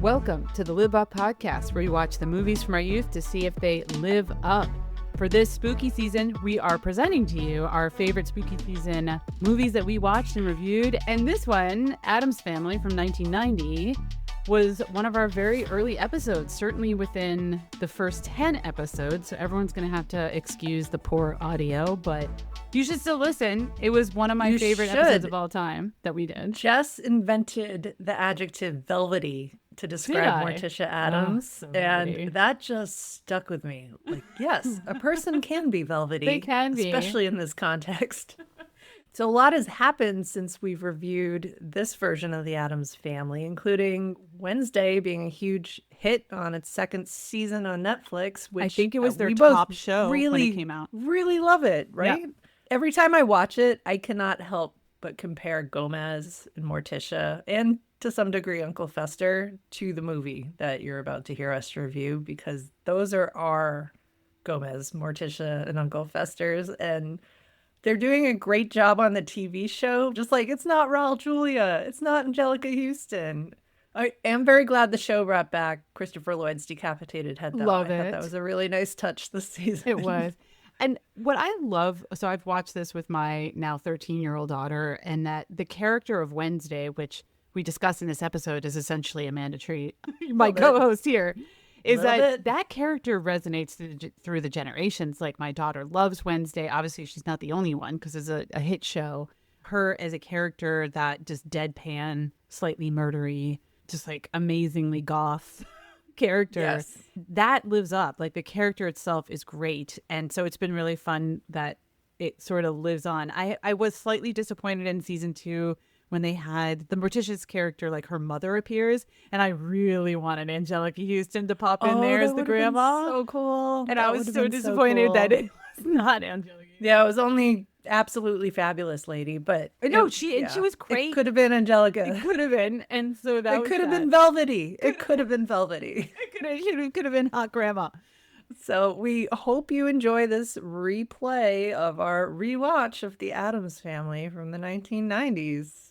Welcome to the Live Up podcast, where we watch the movies from our youth to see if they live up. For this spooky season, we are presenting to you our favorite spooky season movies that we watched and reviewed. And this one, Addams Family from 1990, was one of our very early episodes, certainly within the first 10 episodes. So everyone's going to have to excuse the poor audio, but you should still listen. It was one of my favorite episodes of all time that we did. Jess invented the adjective velvety to describe Morticia Addams, and that just stuck with me. Like, yes, a person can be velvety. They can be. Especially in this context. So a lot has happened since we've reviewed this version of the Addams Family, including Wednesday being a huge hit on its second season on Netflix, which I think it was their top show when it came out. Really love it, right? Yep. Every time I watch it, I cannot help but compare Gomez and Morticia, and to some degree Uncle Fester, to the movie that you're about to hear us review, because those are our Gomez, Morticia, and Uncle Festers, and they're doing a great job on the TV show. Just like, it's not Raul Julia, it's not Anjelica Huston. I am very glad the show brought back Christopher Lloyd's decapitated head, though. Love I it. thought that was a really nice touch this season. It was. And what I love, so I've watched this with my now 13-year-old daughter, and that the character of Wednesday, which we discussed in this episode, is essentially Amanda Treat, my co-host here, is that character resonates through the generations. Like, my daughter loves Wednesday. Obviously, she's not the only one because it's a hit show. Her as a character that just deadpan, slightly murdery, just like amazingly goth character, yes, that lives up. Like, the character itself is great, and so it's been really fun that it sort of lives on. I was slightly disappointed in season 2 when they had the Morticia's character, like her mother appears, and I really wanted Anjelica Huston to pop in there as the grandma. So cool. And I was so disappointed that it was not Anjelica. Yeah, it was only Absolutely Fabulous Lady, but no, she was great. It could have been Anjelica. It could have been, and so that it could have been velvety. It could have been velvety. It could have been hot grandma. So we hope you enjoy this replay of our rewatch of the Addams Family from the 1990s.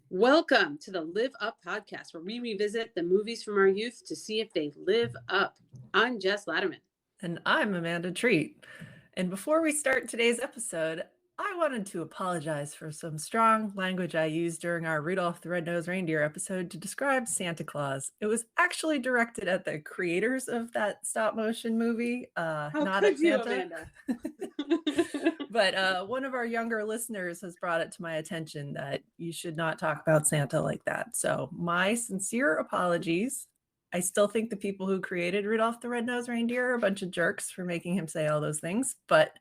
Welcome to the Live Up podcast, where we revisit the movies from our youth to see if they live up. I'm Jess Latterman. And I'm Amanda Treat. And before we start today's episode, I wanted to apologize for some strong language I used during our Rudolph the Red-Nosed Reindeer episode to describe Santa Claus. It was actually directed at the creators of that stop-motion movie, not at Santa. Amanda? But one of our younger listeners has brought it to my attention that you should not talk about Santa like that. So my sincere apologies. I still think the people who created Rudolph the Red-Nosed Reindeer are a bunch of jerks for making him say all those things, but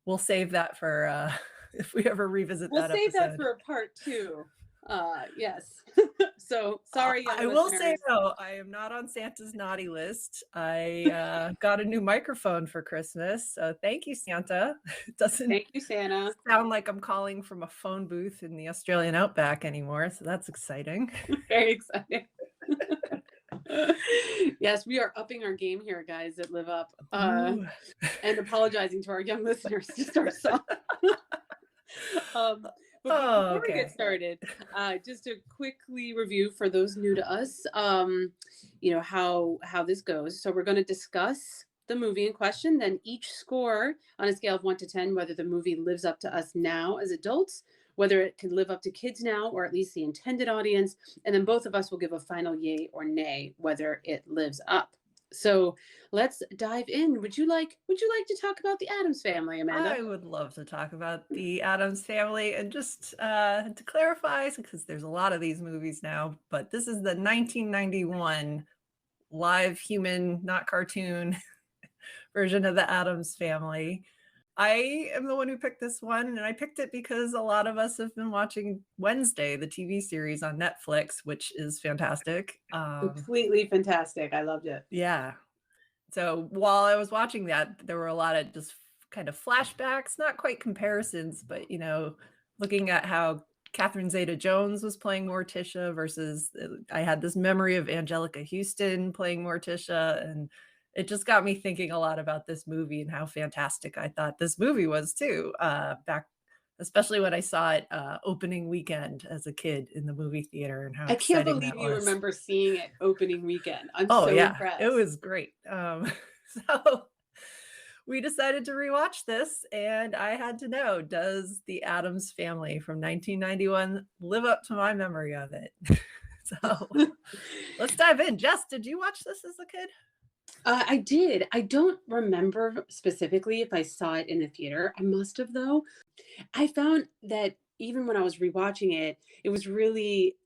we'll save that for if we ever revisit that episode. We'll save that for a part 2. Yes. So sorry. I will say, though, I am not on Santa's naughty list. I got a new microphone for Christmas. So thank you, Santa. It doesn't Thank you, Santa. sound like I'm calling from a phone booth in the Australian outback anymore. So that's exciting. Very exciting. Yes, we are upping our game here, guys, at Live Up, and apologizing to our young listeners just ourselves. But before we get started, just to quickly review for those new to us, how this goes. So we're going to discuss the movie in question, then each score on a scale of 1 to 10, whether the movie lives up to us now as adults, whether it can live up to kids now, or at least the intended audience. And then both of us will give a final yay or nay, whether it lives up. So let's dive in. Would you like to talk about the Addams Family, Amanda? I would love to talk about the Addams Family, and just to clarify, because there's a lot of these movies now, but this is the 1991 live human, not cartoon version of the Addams Family. I am the one who picked this one, and I picked it because a lot of us have been watching Wednesday, the TV series on Netflix, which is fantastic. Completely fantastic. I loved it. Yeah. So while I was watching that, there were a lot of just kind of flashbacks, not quite comparisons, but, looking at how Catherine Zeta-Jones was playing Morticia versus I had this memory of Anjelica Huston playing Morticia, and it just got me thinking a lot about this movie and how fantastic I thought this movie was too, back especially when I saw it opening weekend as a kid in the movie theater and how I can't exciting believe that you was. remember seeing it opening weekend. I'm Oh so yeah, impressed. it was great. So we decided to rewatch this, and I had to know, does The Addams Family from 1991 live up to my memory of it? So let's dive in. Jess, did you watch this as a kid? I did. I don't remember specifically if I saw it in the theater. I must have, though. I found that even when I was rewatching it, it was really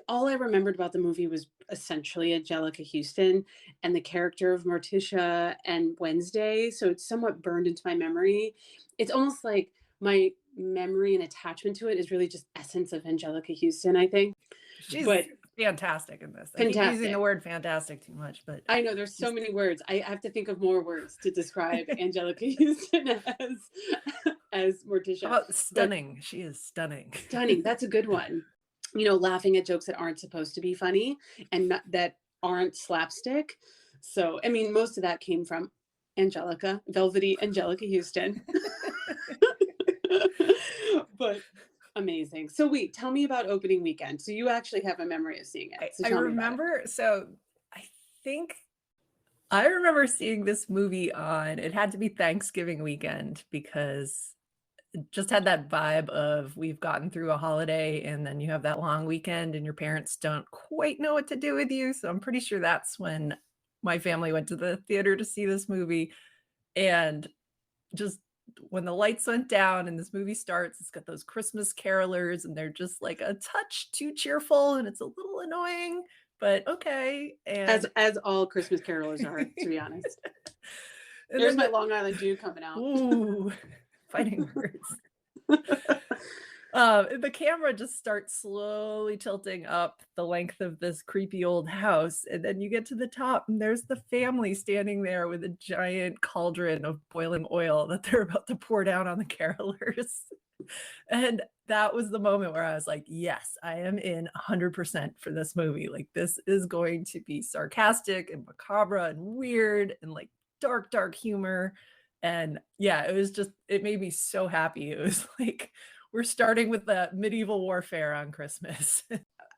all I remembered about the movie was essentially Anjelica Huston and the character of Morticia and Wednesday. So it's somewhat burned into my memory. It's almost like my memory and attachment to it is really just essence of Anjelica Huston, I think. She's But fantastic in this. I keep fantastic. using the word fantastic too much, but I know there's so many words. I have to think of more words to describe Anjelica Huston as Morticia. How about stunning? She is stunning. Stunning. That's a good one. You know, laughing at jokes that aren't supposed to be funny and not, that aren't slapstick. So, I mean, most of that came from Anjelica, velvety Anjelica Huston. But amazing. So wait, tell me about opening weekend. So you actually have a memory of seeing it. So I remember, so I think I remember seeing this movie on, it had to be Thanksgiving weekend because it just had that vibe of we've gotten through a holiday and then you have that long weekend and your parents don't quite know what to do with you. So I'm pretty sure that's when my family went to the theater to see this movie. And just when the lights went down and this movie starts, it's got those Christmas carolers and they're just like a touch too cheerful and it's a little annoying, but okay. And as all Christmas carolers are, to be honest. and There's my Long Island Jew coming out. Ooh, fighting words. The camera just starts slowly tilting up the length of this creepy old house. And then you get to the top and there's the family standing there with a giant cauldron of boiling oil that they're about to pour down on the carolers. And that was the moment where I was like, yes, I am in 100% for this movie. Like, this is going to be sarcastic and macabre and weird and like dark humor. And yeah, it was just, it made me so happy. It was like, we're starting with the medieval warfare on Christmas.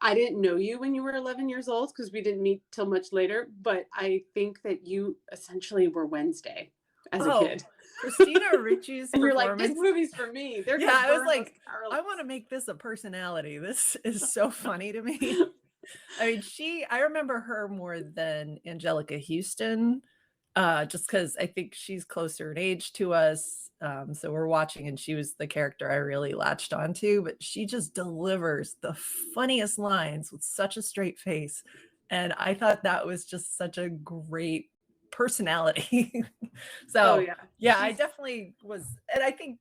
I didn't know you when you were 11 years old because we didn't meet till much later, but I think that you essentially were Wednesday as a kid. Christina Ricci's and you're like, this movie's for me. Yeah, I was like, I want to make this a personality. This is so funny to me. I mean, I remember her more than Anjelica Huston, just because I think she's closer in age to us. So we're watching and she was the character I really latched onto, but she just delivers the funniest lines with such a straight face. And I thought that was just such a great personality. So yeah, I definitely was. And I think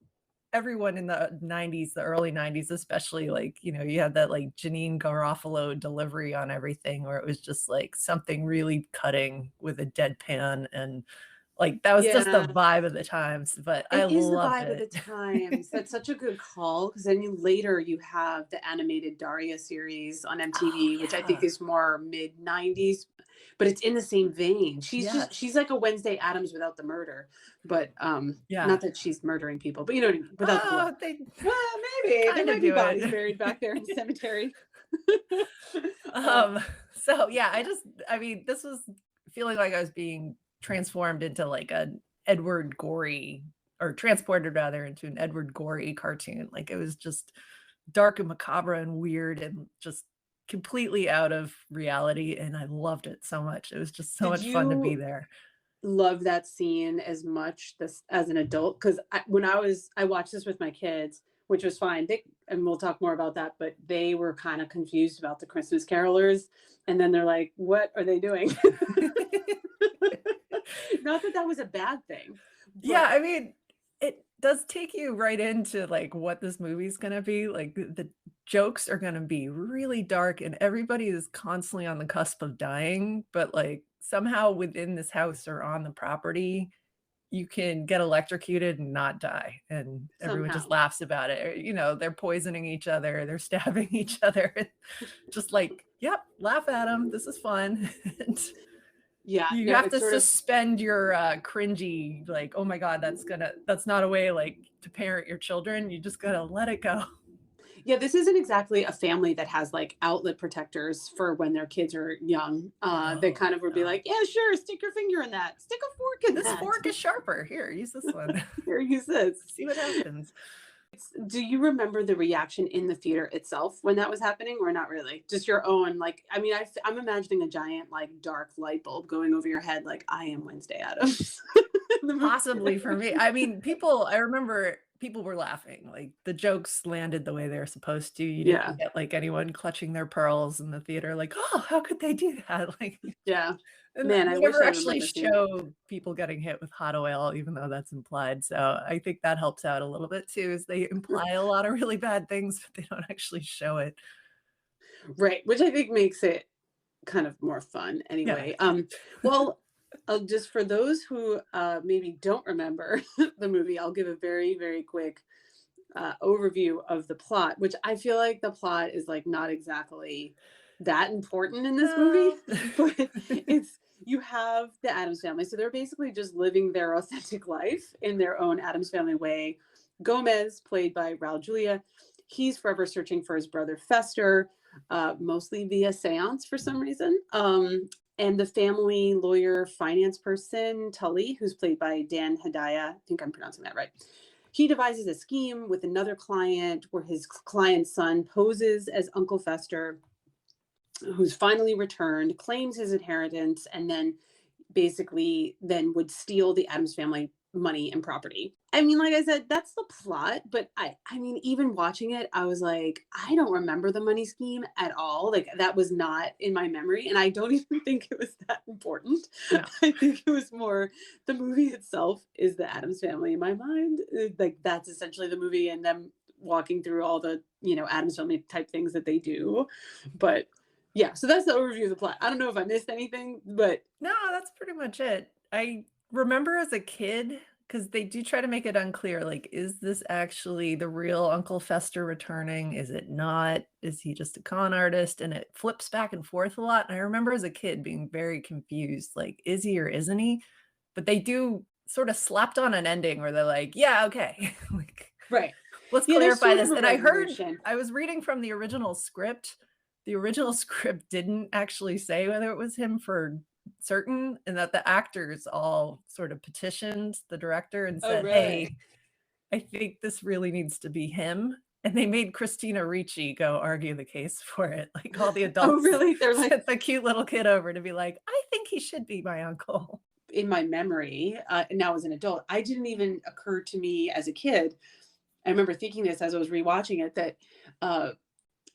everyone in the 90s, the early 90s, especially, like, you know, you had that like Janine Garofalo delivery on everything where it was just like something really cutting with a deadpan, and like that was just the vibe of the times. But I loved it. It is the vibe of the times. That's such a good call, because then you have the animated Daria series on MTV, which I think is more mid 90s, but it's in the same vein. She's like a Wednesday Addams without the murder, but not that she's murdering people, but you know what I mean, without the blood. Maybe there might be bodies buried back there in the cemetery. So yeah, I mean, this was feeling like I was being transformed into like an Edward Gorey, or transported rather into an Edward Gorey cartoon. Like, it was just dark and macabre and weird and just completely out of reality, and I loved it so much. It was just so much fun to be there. Love that scene as much as an adult, because I watched this with my kids, which was fine. And we'll talk more about that, but they were kind of confused about the Christmas carolers, and then they're like, what are they doing? Not that was a bad thing. Yeah, I mean, it does take you right into like what this movie's gonna be. Like, the jokes are gonna be really dark and everybody is constantly on the cusp of dying, but like somehow within this house or on the property, you can get electrocuted and not die, and everyone just laughs about it. You know, they're poisoning each other, they're stabbing each other, just like, yep, laugh at them, this is fun. Yeah, You no, have it's to sort of suspend your cringy, like, oh my God, that's not a way like to parent your children. You just gotta let it go. yeah, this isn't exactly a family that has like outlet protectors for when their kids are young. They Oh kind of would be no. like, yeah, sure, stick your finger in that, stick a fork in This that. fork is sharper. Here, use this one. Here, use this. See what happens. Do you remember the reaction in the theater itself when that was happening, or not really? Just your own, like, I mean, I'm imagining a giant, like, dark light bulb going over your head, like, I am Wednesday Addams. The movie. Possibly for me. I mean, I remember people were laughing. Like the jokes landed the way they were supposed to. You Yeah, didn't get like anyone clutching their pearls in the theater, like, oh, how could they do that? Like, yeah. and Man, I they wish never I actually remember seeing it. show people getting hit with hot oil, even though that's implied. So I think that helps out a little bit too, is they imply a lot of really bad things, but they don't actually show it. Right, which I think makes it kind of more fun Yeah. anyway. Well, just for those who maybe don't remember the movie, I'll give a very, very quick overview of the plot, which I feel like the plot is like not exactly that important in this movie, No. but it's you have the Addams family. So they're basically just living their authentic life in their own Addams family way. Gomez, played by Raul Julia, he's forever searching for his brother Fester, mostly via seance for some reason. And the family lawyer finance person, Tully, who's played by Dan Hedaya, I think I'm pronouncing that right. He devises a scheme with another client where his client's son poses as Uncle Fester, who's finally returned, claims his inheritance, and then basically then would steal the Addams family money and property. I mean, like I said, that's the plot, but I mean, even watching it, I was like, I don't remember the money scheme at all. Like that was not in my memory, and I don't even think it was that important. No. I think it was more the movie itself is the Addams family in my mind. Like that's essentially the movie and them walking through all the, Addams family type things that they do. But yeah, so that's the overview of the plot. I don't know if I missed anything, but No, that's pretty much it. I remember as a kid, because they do try to make it unclear, like, is this actually the real Uncle Fester returning? Is it not? Is he just a con artist? And it flips back and forth a lot. And I remember as a kid being very confused, like, is he or isn't he? But they do sort of slapped on an ending where they're like, yeah, okay. Like, right. let's Yeah, there's clarify sort this. of a And I heard, resolution. I was reading from the original script. The original script didn't actually say whether it was him for certain, and that the actors all sort of petitioned the director and Oh, said, really? hey, I think this really needs to be him. And they made Christina Ricci go argue the case for it. Like all the Oh, adults really? They're like, sent the cute little kid over to be like, I think he should be my uncle. in my memory, now as an adult, I didn't even occur to me as a kid. I remember thinking this as I was rewatching it, that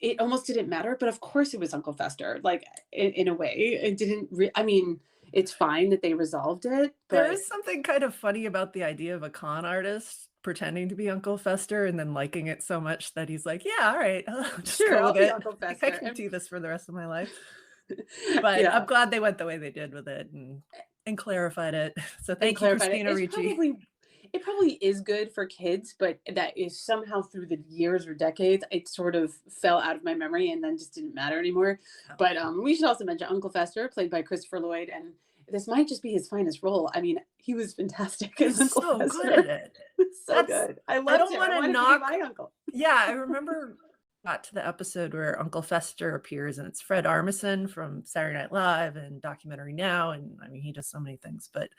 it almost didn't matter, but of course it was Uncle Fester. Like in a way, it didn't. I mean, it's fine that they resolved it, There but is something kind of funny about the idea of a con artist pretending to be Uncle Fester and then liking it so much that he's like, yeah, all right, I'll just sure, go I'll with be it. Uncle Like, Fester. I can do this for the rest of my life. But Yeah, I'm glad they went the way they did with it and clarified it. So and thank you, clarified it. Christina Ricci. It probably is good for kids, but that is somehow through the years or decades, it sort of fell out of my memory and then just didn't matter anymore. Oh. But we should also mention Uncle Fester, played by Christopher Lloyd, and this might just be his finest role. I mean, he was fantastic as He's Uncle so Fester. good at it. So good. I loved don't him. wanna I wanted knock- to be my uncle. Yeah, I remember got to the episode where Uncle Fester appears, and it's Fred Armisen from Saturday Night Live and Documentary Now, and I mean, he does so many things, but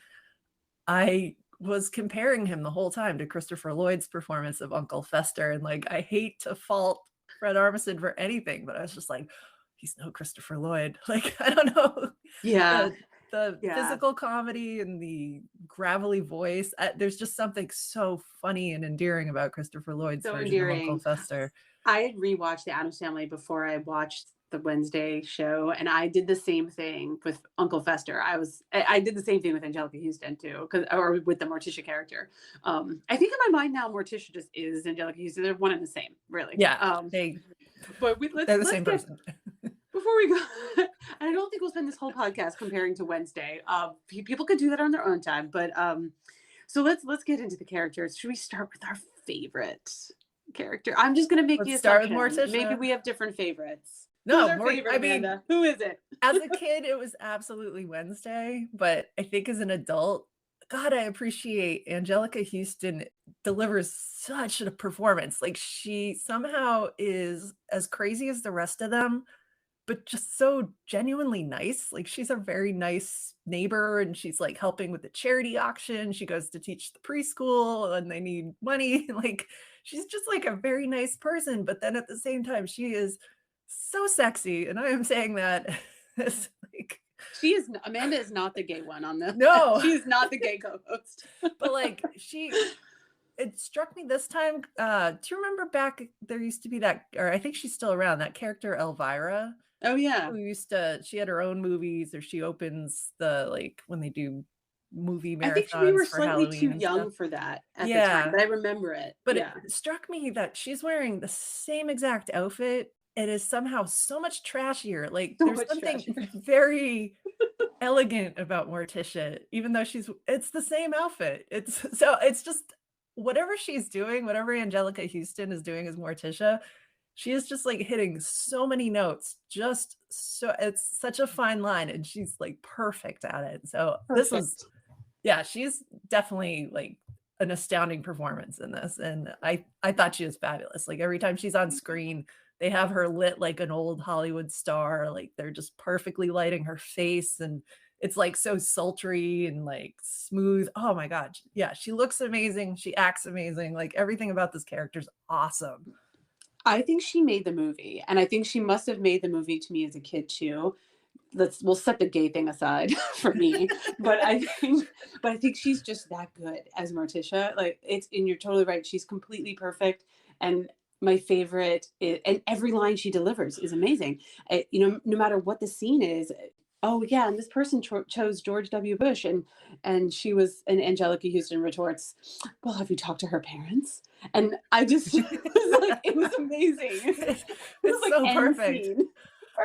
I was comparing him the whole time to Christopher Lloyd's performance of Uncle Fester, and like, I hate to fault Fred Armisen for anything, but I was just like, he's no Christopher Lloyd. Like, I don't know. Yeah. The Yeah. physical comedy and the gravelly voice, there's just something so funny and endearing about Christopher Lloyd's So version of Uncle endearing. Fester. I had rewatched the Addams Family before I watched the Wednesday show, and I did the same thing with Uncle Fester. I did the same thing with Anjelica Huston too, or with the Morticia character. I think in my mind now, Morticia just is Anjelica Huston. They're one and the same, really. Yeah, but they're the same person. Before we go, I don't think we'll spend this whole podcast comparing to Wednesday. People could do that on their own time, but so let's get into the characters. Should we start with our favorite character? I'm just gonna make the Let's start with assumption Morticia. maybe we have different favorites. Who's No, our favorite, Amanda? Who is it? As a kid, it was absolutely Wednesday, but I think as an adult, God, I appreciate Anjelica Huston delivers such a performance. Like, she somehow is as crazy as the rest of them, but just so genuinely nice. Like, she's a very nice neighbor, and she's, like, helping with the charity auction. She goes to teach the preschool, and they need money. Like, she's just, like, a very nice person, but then at the same time, she is so sexy, and I am saying that as, like, She is Amanda is not the gay one on this. no, She is not the gay co-host. but, like, it struck me this time, do you remember back there used to be that, or I think she's still around, that character Elvira? Oh yeah. She had her own movies, or she opens the, like, when they do movie I think we were marathons for slightly Halloween too and young stuff. for that at the Yeah, time, but I remember it. but Yeah. it struck me that she's wearing the same exact outfit. It is somehow so much trashier. Like, So there's much something trashier. very elegant about Morticia, even though it's the same outfit. It's just whatever she's doing, whatever Anjelica Huston is doing as Morticia, she is just, like, hitting so many notes, just so it's such a fine line, and she's, like, perfect at it. So this was, Perfect. yeah, she's definitely, like, an astounding performance in this, and I thought she was fabulous. Like, every time she's on screen, they have her lit like an old Hollywood star. Like, they're just perfectly lighting her face, and it's, like, so sultry and, like, smooth. Oh my god. Yeah, she looks amazing, she acts amazing. Like, everything about this character is awesome. I think she made the movie, and I think she must have made the movie to me as a kid too. We'll set the gay thing aside for me, but I think she's just that good as Morticia. Like, and you're totally right. She's completely perfect, and my favorite is, and every line she delivers is amazing. No matter what the scene is. Oh yeah, and this person chose George W. Bush, and Anjelica Huston retorts, "Well, have you talked to her parents?" And I just it was amazing. It was It's like so end perfect. scene.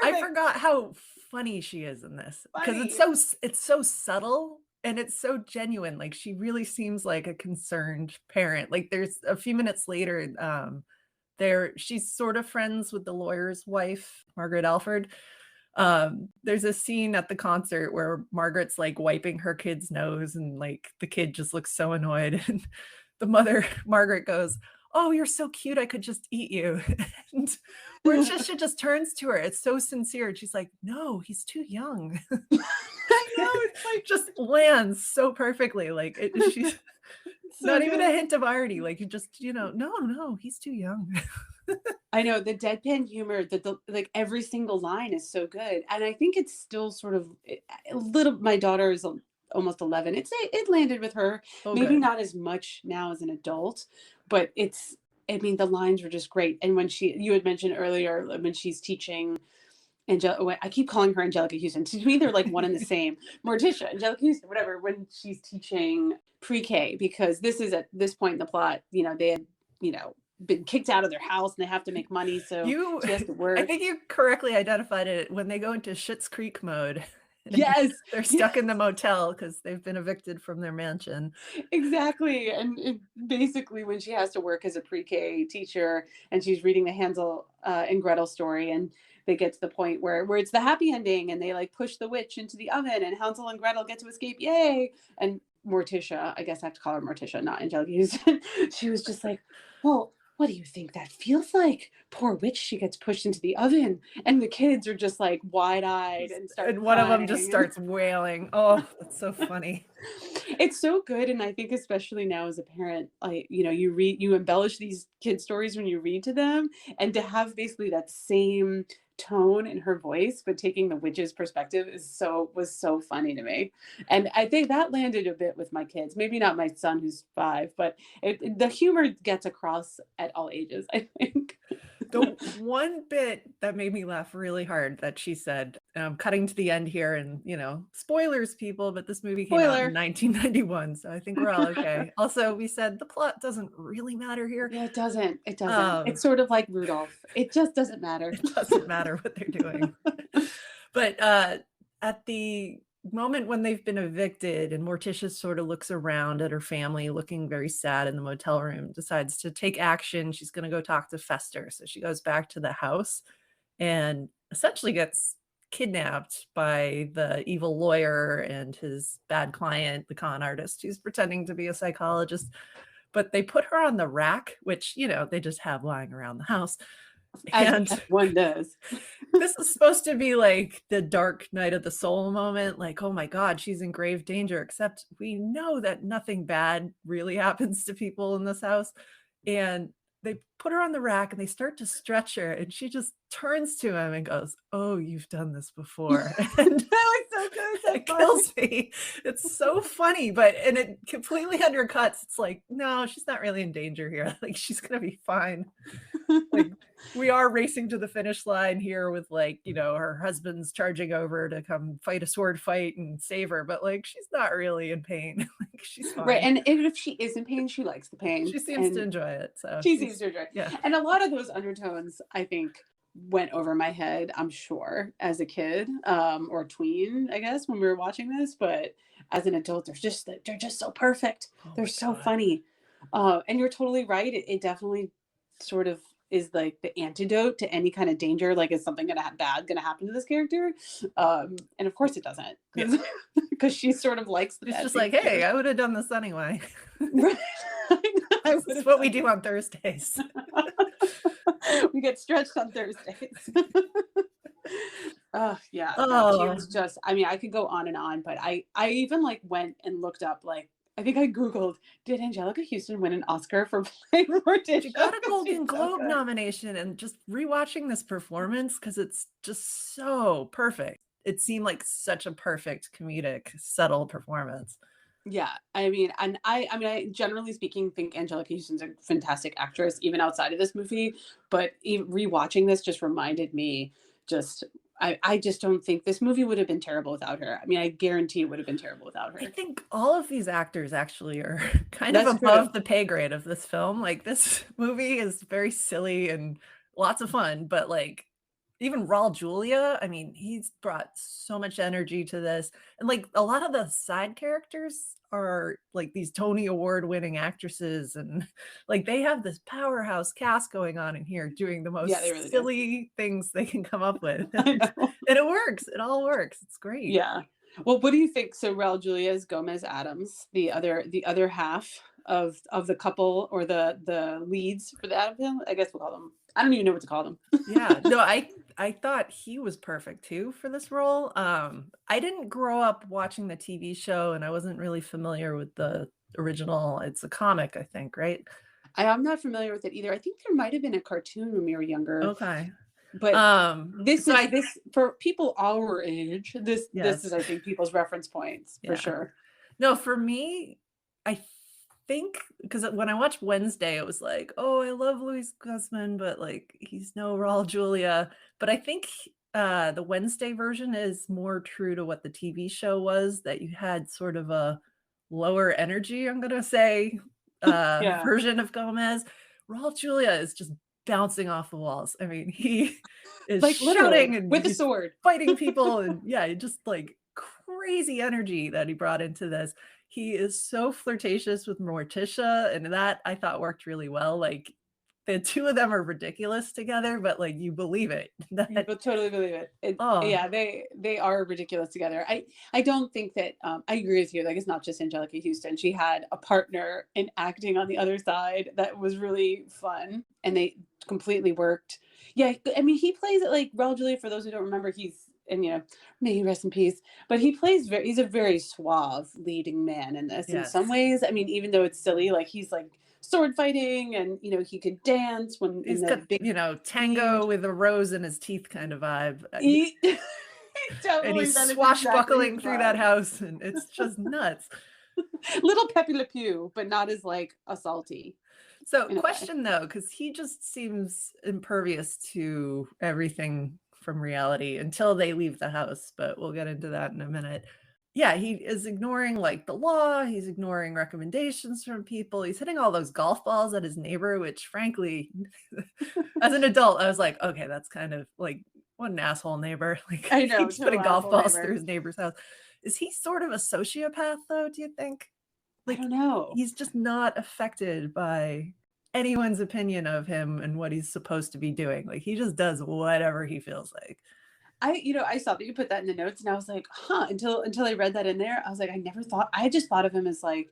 I Perfect. forgot how funny she is in this, because Funny. it's so subtle, and it's so genuine. Like, she really seems like a concerned parent. Like, there's a few minutes later, she's sort of friends with the lawyer's wife, Margaret Alford. There's a scene at the concert where Margaret's, like, wiping her kid's nose, and, like, the kid just looks so annoyed, and the mother, Margaret, goes, "Oh, you're so cute, I could just eat you." And Morticia just turns to her. It's so sincere, and she's like, "No, he's too young." I know, it's like Just lands so perfectly. Like, she's so not even a good. hint of irony. Like, you just, no, he's too young. I know the deadpan humor, like every single line is so good, and I think it's still sort of a little. My daughter is almost 11. It landed with her, Oh, maybe good. not as much now as an adult, but it's. I mean, the lines were just great, and when you had mentioned earlier when she's teaching. I keep calling her Anjelica Huston. To me, they're like one and the same. Morticia, Anjelica Huston, whatever. When she's teaching pre-K, because this is at this point in the plot, they had, been kicked out of their house and they have to make money, so she has to I work. think you correctly identified it when they go into Schitt's Creek mode. Yes, They're stuck in the motel because they've been evicted from their mansion. exactly. And basically, when she has to work as a pre-K teacher and she's reading the Hansel and Gretel story, and they get to the point where it's the happy ending, and they like push the witch into the oven, and Hansel and Gretel get to escape, yay! And Morticia, I guess I have to call her Morticia, not Anjelica Huston. She was just like, well, what do you think that feels like? Poor witch, she gets pushed into the oven, and the kids are just like wide-eyed and start And one of them just crying. starts wailing. Oh, that's so funny. It's so good, and I think especially now as a parent, you embellish these kid stories when you read to them, and to have basically that same tone in her voice, but taking the witch's perspective was so funny to me. And I think that landed a bit with my kids. Maybe not my son who's 5, but the humor gets across at all ages, I think. The one bit that made me laugh really hard that she said, cutting to the end here, and spoilers, people, but this movie came out Spoiler. in 1991, so I think we're all okay. Also, we said the plot doesn't really matter here. Yeah, it doesn't. It's sort of like Rudolph. It just doesn't matter. It doesn't matter what they're doing. But at the moment when they've been evicted, and Morticia sort of looks around at her family looking very sad in the motel room, decides to take action. She's going to go talk to Fester. So she goes back to the house, and essentially gets kidnapped by the evil lawyer and his bad client, the con artist, who's pretending to be a psychologist. But they put her on the rack, which, they just have lying around the house. As And one does. this is supposed to be like the dark night of the soul moment, like, oh my God, she's in grave danger, except we know that nothing bad really happens to people in this house. And they put her on the rack and they start to stretch her, and she just turns to him and goes, "Oh, you've done this before." And That was so good. So it kills me. It's so funny, and it completely undercuts. It's like, no, she's not really in danger here. Like, she's gonna be fine. Like, we are racing to the finish line here with, like, her husband's charging over to come fight a sword fight and save her, but, like, she's not really in pain. Like, she's fine. Right, and even if she is in pain, she likes the pain. She seems to enjoy it. So she seems to enjoy it. Yeah. And a lot of those undertones, I think, went over my head, I'm sure, as a kid, or tween, I guess, when we were watching this. But as an adult, they're just so perfect. They're so funny. And you're totally right. It definitely sort of is like the antidote to any kind of danger. Like, is something bad gonna happen to this character? And of course it doesn't, because she sort of likes the. It's just like, hey, I would have done this anyway. Right. This is what we do on Thursdays. We get stretched on Thursdays. Yeah. Oh. She was just, I mean, I could go on and on, but I even like went and looked up, like, I think I Googled, did Anjelica Huston win an Oscar for playing Morticia? She got a Golden Globe nomination, and just rewatching this performance, because it's just so perfect. It seemed like such a perfect comedic, subtle performance. Yeah, I mean, and I generally speaking think Anjelica Huston's a fantastic actress, even outside of this movie. But rewatching this just reminded me, I just don't think this movie would have been terrible without her. I mean, I guarantee it would have been terrible without her. I think all of these actors actually are kind of above the pay grade of this film. Like, this movie is very silly and lots of fun, but like, even Raul Julia, I mean, he's brought so much energy to this. And like, a lot of the side characters are like these Tony Award winning actresses, and like, they have this powerhouse cast going on in here doing the most really silly things they can come up with. And it works. It all works. It's great. Yeah. Well, what do you think? So Raul Julia is Gomez Addams, the other half of the couple, or the leads for the Addams family. I guess we'll call them. I don't even know what to call them. Yeah. No, I thought he was perfect too for this role. I didn't grow up watching the TV show, and I wasn't really familiar with the original. It's a comic, I think, right? I'm not familiar with it either. I think there might have been a cartoon when we were younger. Okay. But this for people our age, this is, I think, people's reference points for sure. No, for me, I think, because when I watched Wednesday, it was like, oh, I love Louis Guzman, but like, he's no Raul Julia. But I think the Wednesday version is more true to what the TV show was, that you had sort of a lower energy, I'm gonna say, version of Gomez. Raul Julia is just bouncing off the walls. I mean, he is like shouting and with a sword, fighting people, and just like crazy energy that he brought into this. He is so flirtatious with Morticia, and that I thought worked really well. Like, the two of them are ridiculous together, but like, you believe it. You totally believe it. Yeah, they are ridiculous together. I don't think that I agree with you. Like, it's not just Anjelica Huston. She had a partner in acting on the other side that was really fun, and they completely worked. Yeah, I mean, he plays it like Raul Julia. For those who don't remember, may he rest in peace. But he's a very suave leading man in this. Yes. In some ways. I mean, even though it's silly, like, he's like sword fighting, and he could dance when he's in got big, tango with a rose in his teeth kind of vibe. Totally, and he's swashbuckling through that house, and it's just nuts. Little Pepe Le Pew, but not as like assaulty. So, question though, because he just seems impervious to everything from reality until they leave the house, but we'll get into that in a minute. Yeah, he is ignoring like the law. He's ignoring recommendations from people. He's hitting all those golf balls at his neighbor, which frankly, as an adult, I was like, okay, that's kind of like, what an asshole neighbor. Like, I know, he's putting golf balls through his neighbor's house. Is he sort of a sociopath though, do you think? Like, I don't know. He's just not affected by anyone's opinion of him and what he's supposed to be doing. Like, he just does whatever he feels like. I saw that you put that in the notes, and I was like, huh, until I read that in there. I was like, I just thought of him as like,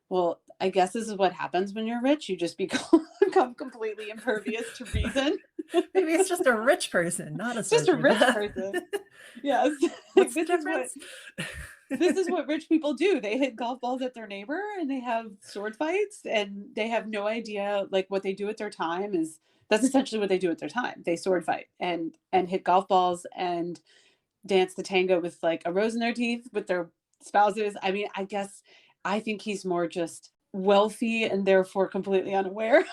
well, I guess this is what happens when you're rich. You just become completely impervious to reason. Maybe it's just a rich person, not a just a rich person. Yes. What's the difference? This is what rich people do. They hit golf balls at their neighbor, and they have sword fights, and they have no idea, like, what they do with their time is, that's essentially what they do with their time. They sword fight and hit golf balls and dance the tango with like a rose in their teeth with their spouses. I mean, I think he's more just wealthy and therefore completely unaware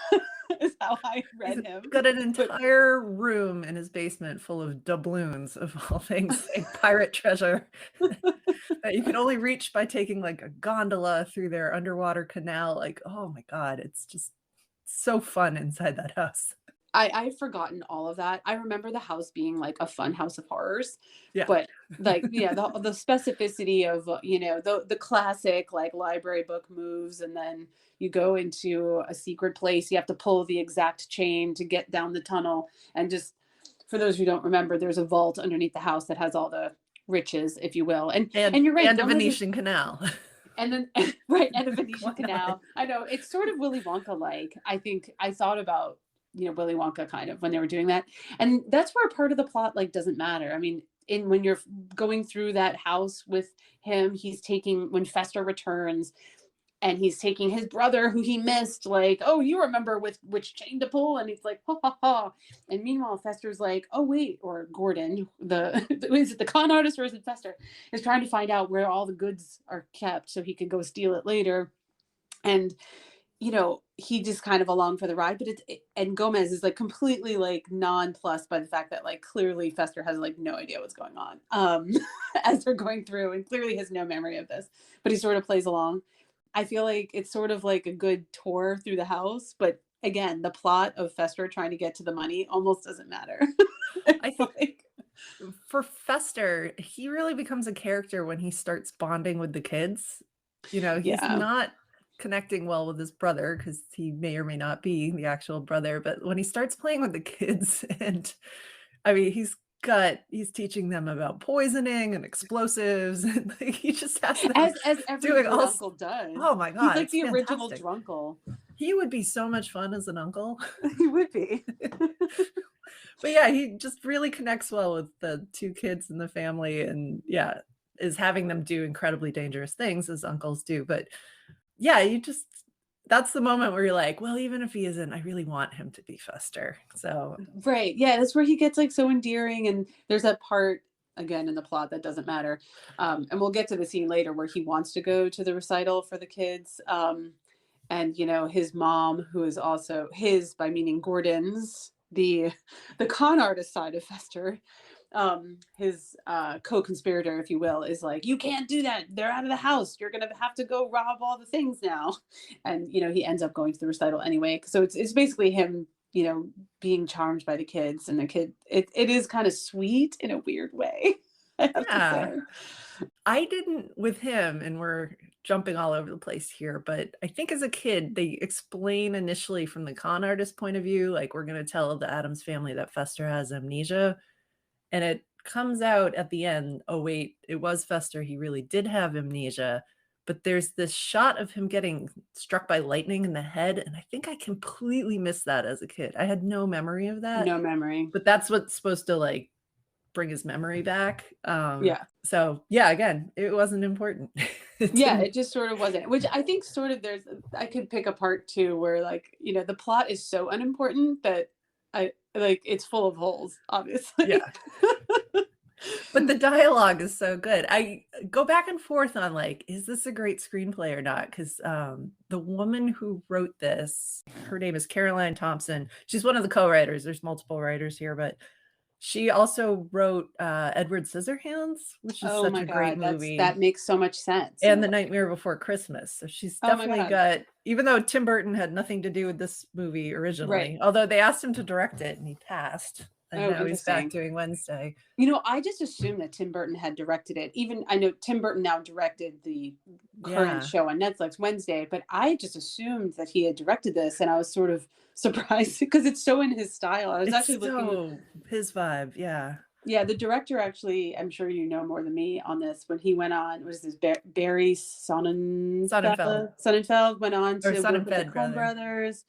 is how I read him. Got an entire room in his basement full of doubloons of all things, like pirate treasure that you can only reach by taking like a gondola through their underwater canal. Like, oh my God, it's just so fun inside that house. I've forgotten all of that. I remember the house being like a fun house of horrors. Yeah. But like, yeah, the specificity of, the classic like library book moves, and then you go into a secret place. You have to pull the exact chain to get down the tunnel. And just for those who don't remember, there's a vault underneath the house that has all the riches, if you will. And you're right. And a Venetian canal. And then, right. And a Venetian canal. I know, it's sort of Willy Wonka-like. I think I thought about, Willy Wonka kind of when they were doing that. And that's where part of the plot like doesn't matter. I mean, when you're going through that house with him, when Fester returns and he's taking his brother who he missed, like, oh, you remember with which chain to pull? And he's like, ha ha ha. And meanwhile, Fester's like, oh wait, or Gordon, is it the con artist or is it Fester, is trying to find out where all the goods are kept so he can go steal it later. And he just kind of along for the ride, but and Gomez is like completely like nonplussed by the fact that like clearly Fester has like no idea what's going on as they're going through, and clearly has no memory of this, but he sort of plays along. I feel like it's sort of like a good tour through the house, but again, the plot of Fester trying to get to the money almost doesn't matter. I think for Fester, he really becomes a character when he starts bonding with the kids. He's not connecting well with his brother because he may or may not be the actual brother, but when he starts playing with the kids, and I mean, he's teaching them about poisoning and explosives, and like, he just has them as every uncle does. Oh my God, he's like the original drunkle. He would be so much fun as an uncle. He would be. But yeah, he just really connects well with the two kids in the family, and is having them do incredibly dangerous things as uncles do. But yeah, that's the moment where you're like, well, even if he isn't, I really want him to be Fester. So right. Yeah, that's where he gets like so endearing. And there's that part again in the plot that doesn't matter. And we'll get to the scene later where he wants to go to the recital for the kids. And his mom, who is also his, by meaning Gordon's, the con artist side of Fester, his co-conspirator, if you will, is like, you can't do that, they're out of the house, you're gonna have to go rob all the things now. And he ends up going to the recital anyway. So it's basically him being charmed by the kids, and the kid, it is kind of sweet in a weird way. I didn't with him, and we're jumping all over the place here, but I think as a kid they explain initially from the con artist point of view, like, we're going to tell the Addams family that Fester has amnesia. And it comes out at the end, oh, wait, it was Fester. He really did have amnesia. But there's this shot of him getting struck by lightning in the head. And I think I completely missed that as a kid. I had no memory of that. No memory. But that's what's supposed to like bring his memory back. So yeah, again, it wasn't important. It just sort of wasn't, which I think sort of I could pick apart too, where like, the plot is so unimportant that it's full of holes, obviously. Yeah. But the dialogue is so good. I go back and forth on like, is this a great screenplay or not? Because the woman who wrote this, her name is Caroline Thompson. She's one of the co-writers. There's multiple writers here, but she also wrote Edward Scissorhands, which is such a great movie. That makes so much sense. And The Nightmare Before Christmas. So she's definitely got, even though Tim Burton had nothing to do with this movie originally, although they asked him to direct it and he passed. And Oh, now he's back interesting. doing Wednesday. I just assumed that Tim Burton had directed it. Even I know Tim Burton now directed the current show on Netflix, Wednesday, but I just assumed that he had directed this, and I was sort of surprised because it's so in his style. I was actually looking his vibe, yeah. Yeah, the director actually, I'm sure you know more than me on this. When he went on, what is this, Barry Sonnenfeld went on to work with the Coen brothers,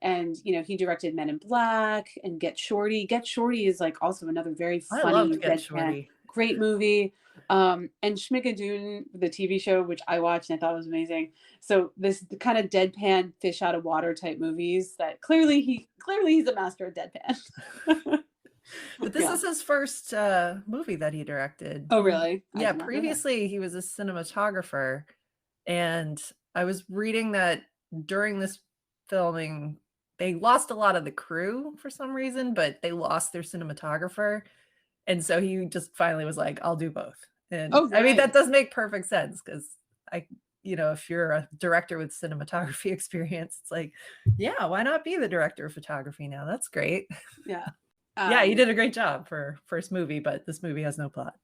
and he directed Men in Black and Get Shorty. Get Shorty is like also another very funny, deadpan, great movie. And Schmigadoon, the TV show, which I watched and I thought was amazing. So this kind of deadpan, fish out of water type movies that clearly he's a master of deadpan. But this is his first movie that he directed. Oh, really? Yeah, previously he was a cinematographer. And I was reading that during this filming, they lost a lot of the crew for some reason, but they lost their cinematographer. And so he just finally was like, I'll do both. And I mean, that does make perfect sense because if you're a director with cinematography experience, it's like, yeah, why not be the director of photography now? That's great. Yeah. Yeah, you did a great job for first movie, but this movie has no plot.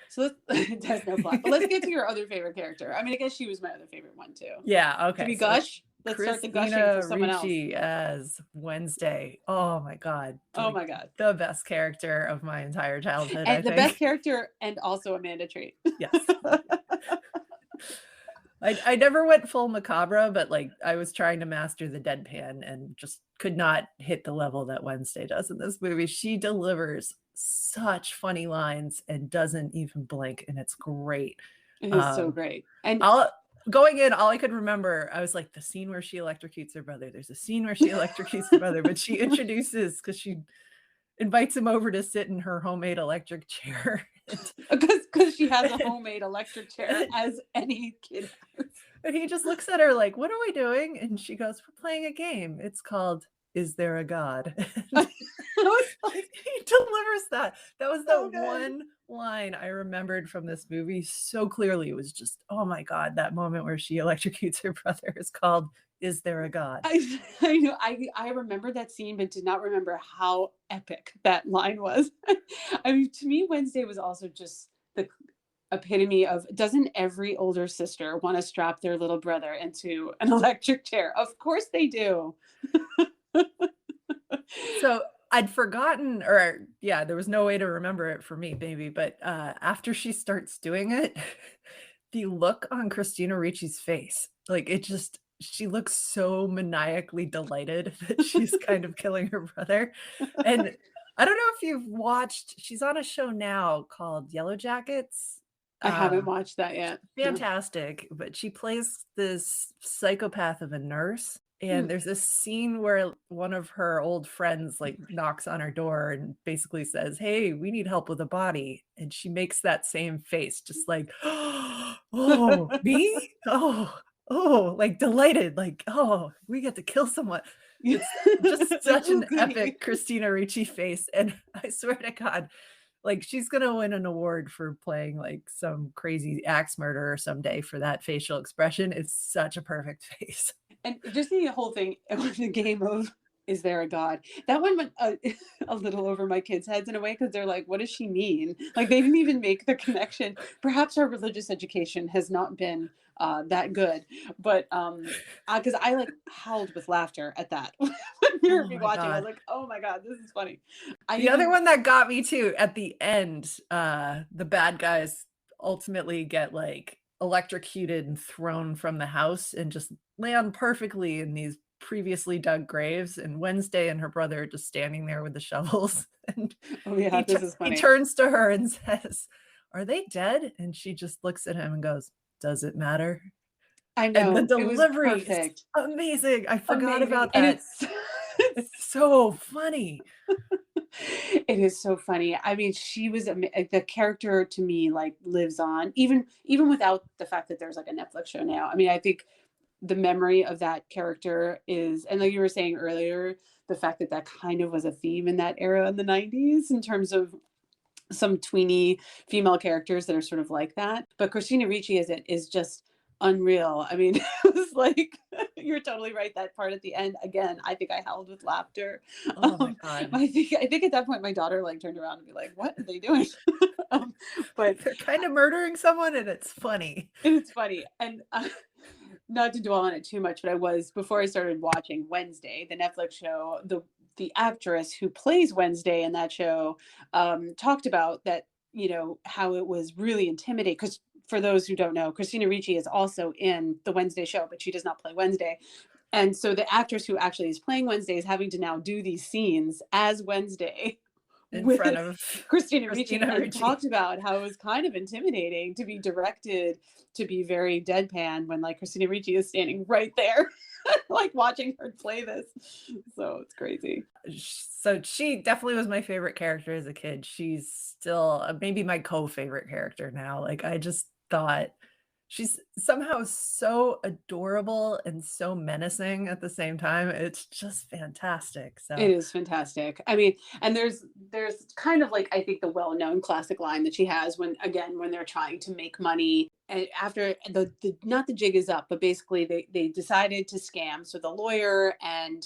So it has no plot. But let's get to your other favorite character. I mean, I guess she was my other favorite one too. Yeah, okay. Should we gush? Let's start the gushing for someone else. As Wednesday. Oh my God. Oh my God. The best character of my entire childhood, and the best character and also Amanda Treat. Yes. I never went full macabre, but like I was trying to master the deadpan and just could not hit the level that Wednesday does in this movie. She delivers such funny lines and doesn't even blink, and it's great. It is so great. And going in, all I could remember, I was like, the scene where she electrocutes her brother. There's a scene where she electrocutes her brother, but she introduces, because she invites him over to sit in her homemade electric chair. Because she has a homemade electric chair, as any kid has. And he just looks at her like, what are we doing? And she goes, we're playing a game. It's called Is There a God? He delivers that. That was the one line I remembered from this movie so clearly. It was just, oh my God, that moment where she electrocutes her brother is called Is There a God? I know. I remember that scene, but did not remember how epic that line was. I mean, to me, Wednesday was also just the epitome of, doesn't every older sister want to strap their little brother into an electric chair? Of course they do. So I'd forgotten, there was no way to remember it for me, maybe. But after she starts doing it, the look on Christina Ricci's face, like she looks so maniacally delighted that she's kind of killing her brother. And I don't know if you've watched, she's on a show now called Yellow Jackets. I haven't watched that yet. Fantastic. No. But she plays this psychopath of a nurse. And there's this scene where one of her old friends like knocks on her door and basically says, hey, we need help with a body. And she makes that same face, just like, oh, me? Oh, like delighted, like, oh, we get to kill someone. It's just such an epic Christina Ricci face. And I swear to God, like she's going to win an award for playing like some crazy axe murderer someday for that facial expression. It's such a perfect face. And just the whole thing, the game of Is There a God? That one went a little over my kids' heads in a way, because they're like, what does she mean? Like they didn't even make the connection. Perhaps our religious education has not been that good, but because I like howled with laughter at that when we were watching. I was like, oh my God, this is funny. The other one that got me too, at the end, the bad guys ultimately get like electrocuted and thrown from the house and just land perfectly in these previously dug graves, and Wednesday and her brother are just standing there with the shovels. And this is funny. He turns to her and says, are they dead? And she just looks at him and goes, does it matter? I know. And the delivery is amazing. I forgot about that. And it's so funny. It is so funny. I mean, she was the character to me, like lives on even without the fact that there's like a Netflix show now. I mean, I think the memory of that character is, and like you were saying earlier, the fact that kind of was a theme in that era in the 90s in terms of some tweeny female characters that are sort of like that. But Christina Ricci is just unreal. I mean, it was like, you're totally right. That part at the end, again, I think I howled with laughter. Oh my God. I think at that point my daughter like turned around and be like, "What are they doing?" But They're kind of murdering someone and it's funny. it's funny. And not to dwell on it too much, but before I started watching Wednesday, the Netflix show, the actress who plays Wednesday in that show talked about that, how it was really intimidating. Because for those who don't know, Christina Ricci is also in the Wednesday show, but she does not play Wednesday. And so the actress who actually is playing Wednesday is having to now do these scenes as Wednesday In with front of Christina Ricci, Christina and Ricci. talked about how it was kind of intimidating to be directed to be very deadpan when like Christina Ricci is standing right there, like watching her play this. So it's crazy. So she definitely was my favorite character as a kid. She's still maybe my co-favorite character now. Like I just thought she's somehow so adorable and so menacing at the same time. It's just fantastic. It So is fantastic. I mean, and there's kind of like, I think, the well-known classic line that she has when they're trying to make money, and after the not the jig is up, but basically they decided to scam. So the lawyer and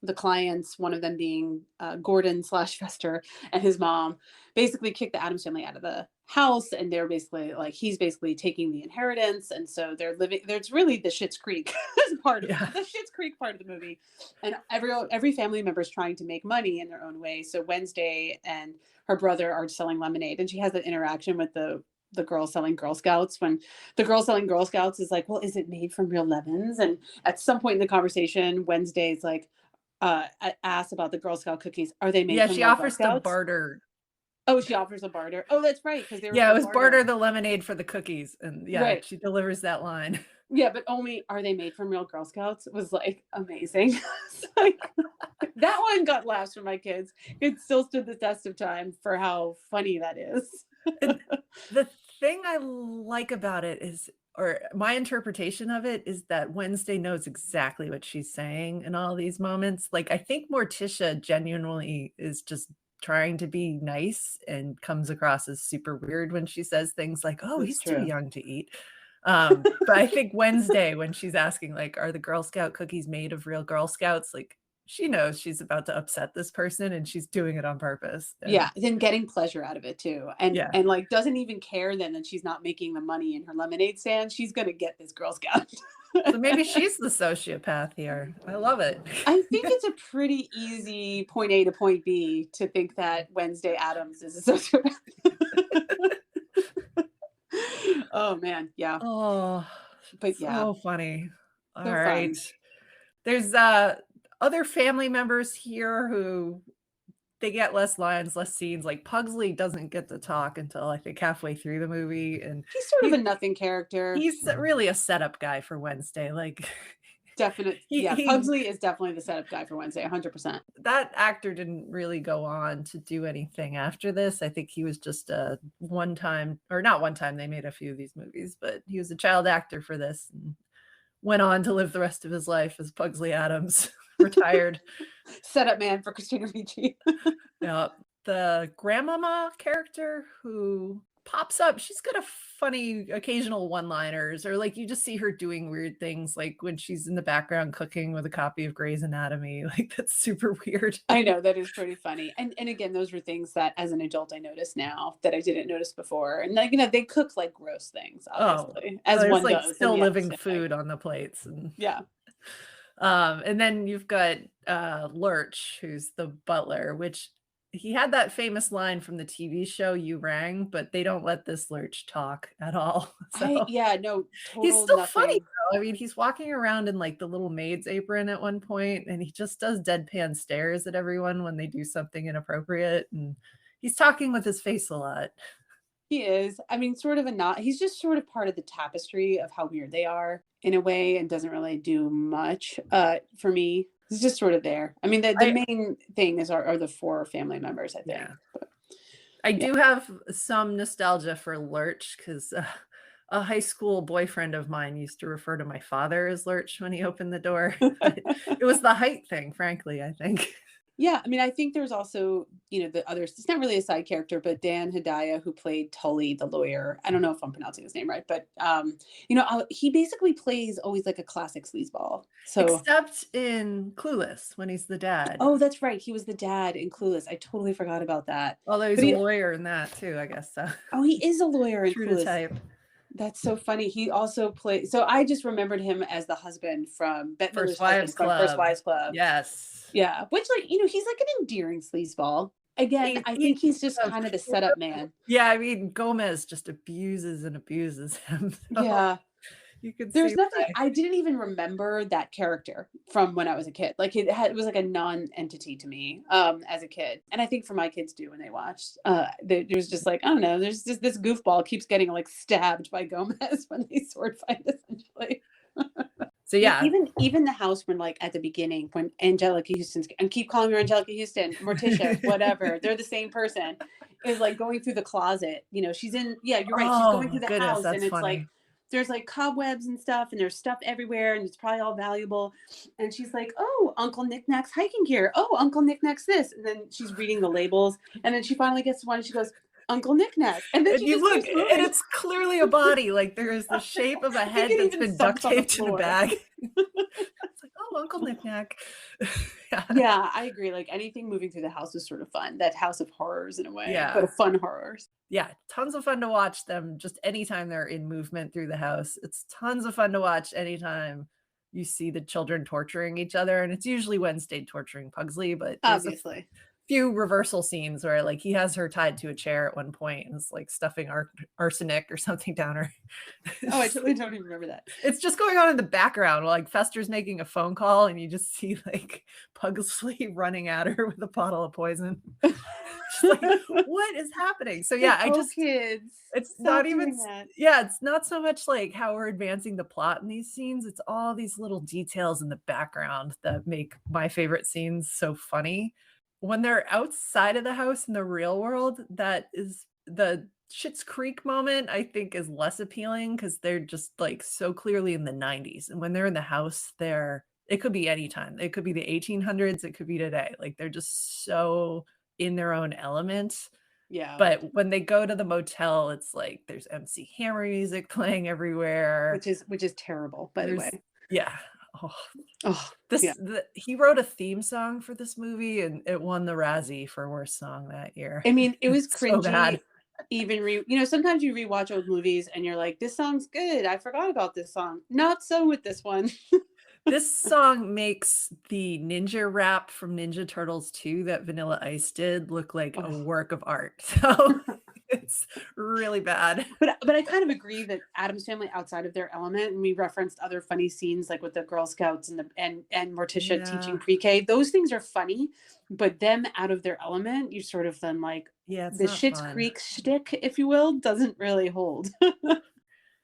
the clients, one of them being Gordon/Fester and his mom, basically kicked the Addams family out of the house, and they're basically like, he's basically taking the inheritance, and so they're living. There's really the Schitt's Creek part of yeah. the Schitt's Creek part of the movie, and every family member is trying to make money in their own way. So Wednesday and her brother are selling lemonade, and she has an interaction with the girl selling Girl Scouts, when the girl selling Girl Scouts is like, well, is it made from real lemons? And at some point in the conversation, Wednesday's like, asked about the Girl Scout cookies. Are they made Yeah, from she real Girl offers to Scouts? barter. Oh, she offers a barter. Oh, that's right. Because Yeah, it was barter the lemonade for the cookies. And yeah, Right. she delivers that line. Yeah, but only are they made from real Girl Scouts was like amazing. It's like, that one got laughs from my kids. It still stood the test of time for how funny that is. And the thing I like about it is, or my interpretation of it is, that Wednesday knows exactly what she's saying in all these moments. Like, I think Morticia genuinely is just trying to be nice and comes across as super weird when she says things like, oh, That's he's true. too young to eat. But I think Wednesday, when she's asking, like, are the Girl Scout cookies made of real Girl Scouts? Like, she knows she's about to upset this person and she's doing it on purpose. And Yeah, then getting pleasure out of it too. And yeah. and like doesn't even care then that she's not making the money in her lemonade stand. She's gonna get this Girl Scout. So maybe she's the sociopath here. I love it. I think it's a pretty easy point A to point B to think that Wednesday Addams is a sociopath. Oh man, yeah. Oh, But yeah, so funny. All so right. fun. There's other family members here who they get less lines, less scenes. Like Pugsley doesn't get to talk until I think halfway through the movie, and He's sort of a nothing character. he's really a setup guy for Wednesday. Like Pugsley is definitely the setup guy for Wednesday, 100%. That actor didn't really go on to do anything after this. I think he was just a one-time, or not one time, they made a few of these movies, but he was a child actor for this and went on to live the rest of his life as Pugsley Addams, retired. Setup man for Christina Ricci. Yeah, the grandmama character who pops up, she's got a funny occasional one-liners, or like you just see her doing weird things, like when she's in the background cooking with a copy of Grey's Anatomy. Like, that's super weird. I know, that is pretty funny. And again, those were things that as an adult I notice now that I didn't notice before. And like, they cook like gross things, obviously, as one like does. still living food on the plates. And yeah. And then you've got Lurch, who's the butler, which he had that famous line from the TV show You Rang, but they don't let this Lurch talk at all. So he's still funny though. I mean, he's walking around in like the little maid's apron at one point, and he just does deadpan stares at everyone when they do something inappropriate, and he's talking with his face a lot. He is. I mean, he's just sort of part of the tapestry of how weird they are in a way, and doesn't really do much for me. He's just sort of there. I mean, the main thing are the four family members, I think. Yeah. But, I do have some nostalgia for Lurch, because a high school boyfriend of mine used to refer to my father as Lurch when he opened the door. It was the height thing, frankly, I think. Yeah, I mean, I think there's also, the others. It's not really a side character, but Dan Hedaya, who played Tully, the lawyer. I don't know if I'm pronouncing his name right, but he basically plays always like a classic sleazeball. So, Except in Clueless when he's the dad. oh, that's right, he was the dad in Clueless. I totally forgot about that. Although he's But a lawyer in that too, I guess so. oh, he is a lawyer in True to Clueless. type. That's so funny. He also played. So I just remembered him as the husband from Bette Midler's husband from First Wives Club. Yes. Yeah, which he's like an endearing sleazeball. Again, I think he's just kind of the setup man. Yeah, I mean, Gomez just abuses and abuses him. So Yeah. you could There's see nothing. why. I didn't even remember that character from when I was a kid. Like it was like a non-entity to me as a kid, and I think for my kids too when they watched. There's just like, I don't know. There's just this goofball keeps getting like stabbed by Gomez when they sword fight essentially. So yeah, even the house when like at the beginning when Anjelica Huston's, and keep calling her Anjelica Huston, Morticia, whatever, they're the same person, is like going through the closet. She's in. Yeah, you're right. She's going through the house, and it's funny. like there's like cobwebs and stuff, and there's stuff everywhere, and it's probably all valuable. And she's like, "Oh, Uncle Knickknack's hiking gear. Oh, Uncle Knickknack's this." And then she's reading the labels, and then she finally gets to one, and she goes, "Uncle Knickknack," and then you look, and it's clearly a body. Like there is the shape of a head that's been duct taped to the bag. It's like, oh, Uncle Knickknack. Yeah, I agree. Like anything moving through the house is sort of fun. That house of horrors in a way, but a fun horrors. Yeah, tons of fun to watch them just anytime they're in movement through the house. It's tons of fun to watch anytime you see the children torturing each other. And it's usually Wednesday torturing Pugsley, but obviously few reversal scenes where like he has her tied to a chair at one point and is like stuffing arsenic or something down her. Oh, I totally don't even remember that. It's just going on in the background while like Fester's making a phone call and you just see like Pugsley running at her with a bottle of poison. Like, what is happening? So yeah, kids. It's not even that. Yeah, it's not so much like how we're advancing the plot in these scenes. It's all these little details in the background that make my favorite scenes so funny. When they're outside of the house in the real world, that is the Schitt's Creek moment, I think, is less appealing because they're just like so clearly in the 90s. And when they're in the house, it could be any time. It could be the 1800s. It could be today. Like they're just so in their own element. Yeah. But when they go to the motel, it's like there's MC Hammer music playing everywhere. Which is terrible, by the way. Yeah. He wrote a theme song for this movie and it won the Razzie for worst song that year. I mean, it was cringy. So bad. Even sometimes you rewatch old movies and you're like, this song's good. I forgot about this song. Not so with this one. This song makes the ninja rap from Ninja Turtles 2 that Vanilla Ice did look like a work of art. So it's really bad. But I kind of agree that Addams Family outside of their element, and we referenced other funny scenes like with the Girl Scouts and Morticia teaching pre-K. Those things are funny, but them out of their element, you sort of then like the Schitt's Creek shtick, if you will, doesn't really hold.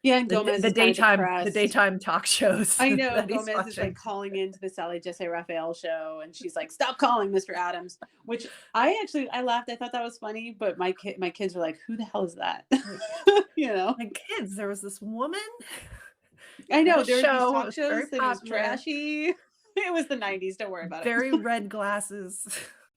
Yeah, and Gomez the daytime talk shows. I know Gomez is like calling into the Sally Jesse Raphael show, and she's like, "Stop calling Mr. Addams," which I laughed. I thought that was funny, but my kids were like, "Who the hell is that?" My kids. There was this woman. I know there were these talk shows that was trashy. It was the 90s. Don't worry about it. Very red glasses.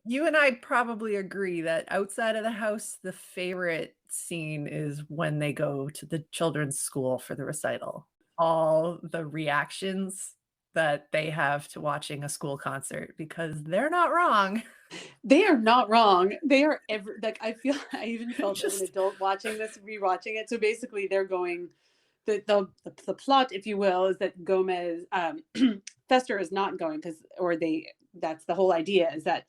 You and I probably agree that outside of the house, the favorite scene is when they go to the children's school for the recital. All the reactions that they have to watching a school concert, because they're not wrong. They are not wrong. They are I even felt as an adult watching this, rewatching it. So basically they're going, the plot, if you will, is that Gomez, Fester is not going that's the whole idea, is that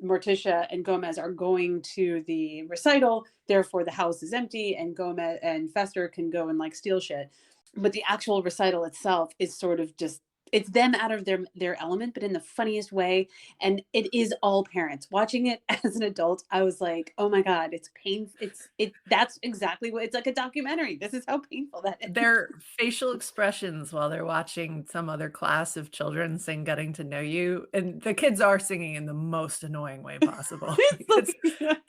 Morticia and Gomez are going to the recital, therefore the house is empty and Gomez and Fester can go and like steal shit. But the actual recital itself is sort of just, it's them out of their element, but in the funniest way. And it is all parents. Watching it as an adult, I was like, oh my God, it's painful. That's exactly what it's like, a documentary. This is how painful that is. Their facial expressions while they're watching some other class of children sing Getting to Know You. And the kids are singing in the most annoying way possible. It's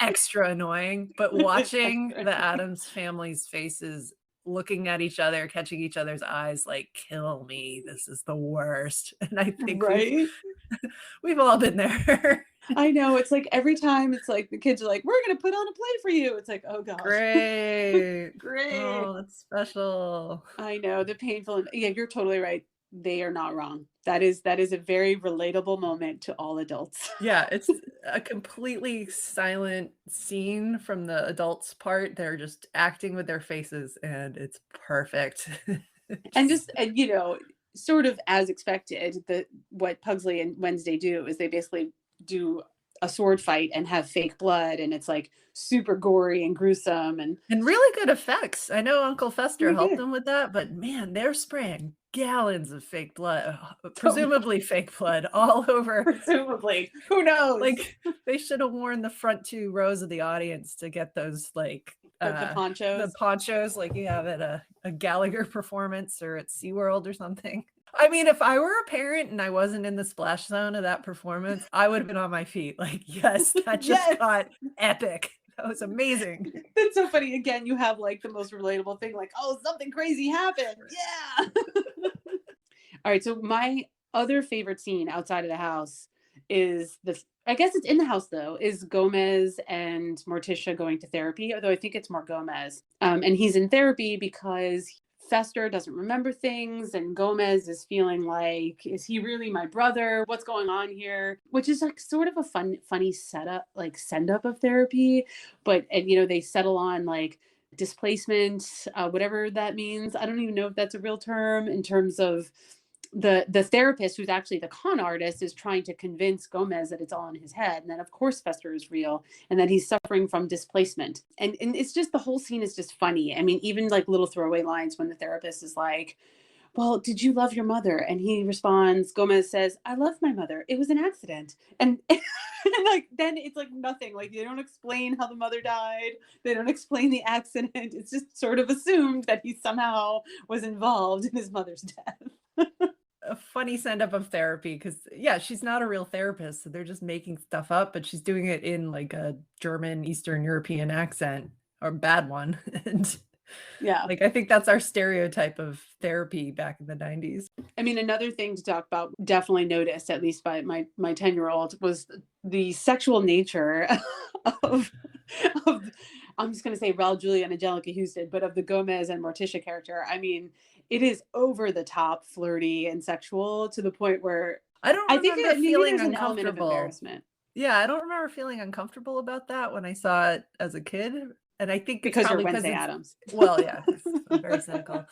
extra annoying. But watching the Addams family's faces, looking at each other, catching each other's eyes, like, kill me, this is the worst. And I think we've all been there. I know. It's like every time it's like the kids are like, we're going to put on a play for you. It's like, oh gosh. Great. Great. Oh, that's special. I know the painful. Yeah, you're totally right. They are not wrong. That is a very relatable moment to all adults. Yeah, it's a completely silent scene from the adults' part. They're just acting with their faces, and it's perfect. And Just just and sort of as expected, what Pugsley and Wednesday do is they basically do a sword fight and have fake blood, and it's like super gory and gruesome and and really good effects. I know Uncle Fester really helped good. them with that, but man, they're spraying gallons of fake blood, Totally. presumably fake blood, all over. Presumably, who knows? Like, they should have worn the front 2 rows of the audience to get those, like, The the ponchos. ponchos like you have at a Gallagher performance or at SeaWorld or something. I mean, if I were a parent and I wasn't in the splash zone of that performance, I would have been on my feet. Like, yes, that just Yes. got epic. That was amazing. That's so funny. Again, you have like the most relatable thing, like, oh, something crazy happened. Yeah. All right. So my other favorite scene outside of the house is I guess it's in the house though, is Gomez and Morticia going to therapy, although I think it's more Gomez. And he's in therapy because Fester doesn't remember things, and Gomez is feeling like, is he really my brother? What's going on here? Which is like sort of a funny setup, like send up of therapy. But, and they settle on like displacement, whatever that means. I don't even know if that's a real term in terms of the therapist, who's actually the con artist, is trying to convince Gomez that it's all in his head, and then of course Fester is real, and that he's suffering from displacement, and it's just, the whole scene is just funny. I mean, even like little throwaway lines when the therapist is like, well, did you love your mother? And he responds, Gomez says, I love my mother, it was an accident. And like then it's like nothing, like they don't explain how the mother died, they don't explain the accident, it's just sort of assumed that he somehow was involved in his mother's death. A funny send up of therapy because, yeah, she's not a real therapist, so they're just making stuff up, but she's doing it in like a German Eastern European accent, or bad one. And Yeah. like, I think that's our stereotype of therapy back in the 90s. I mean, another thing to talk about, definitely noticed, at least by my 10-year-old, was the sexual nature of I'm just going to say Raul Julia and Anjelica Huston, but of the Gomez and Morticia character. I mean, it is over the top flirty and sexual to the point where I don't I think remember maybe feeling there's an element of uncomfortable. embarrassment. Yeah, I don't remember feeling uncomfortable about that when I saw it as a kid. And I think it's Because you're probably Wednesday it's, Addams. well, yeah, I'm very cynical.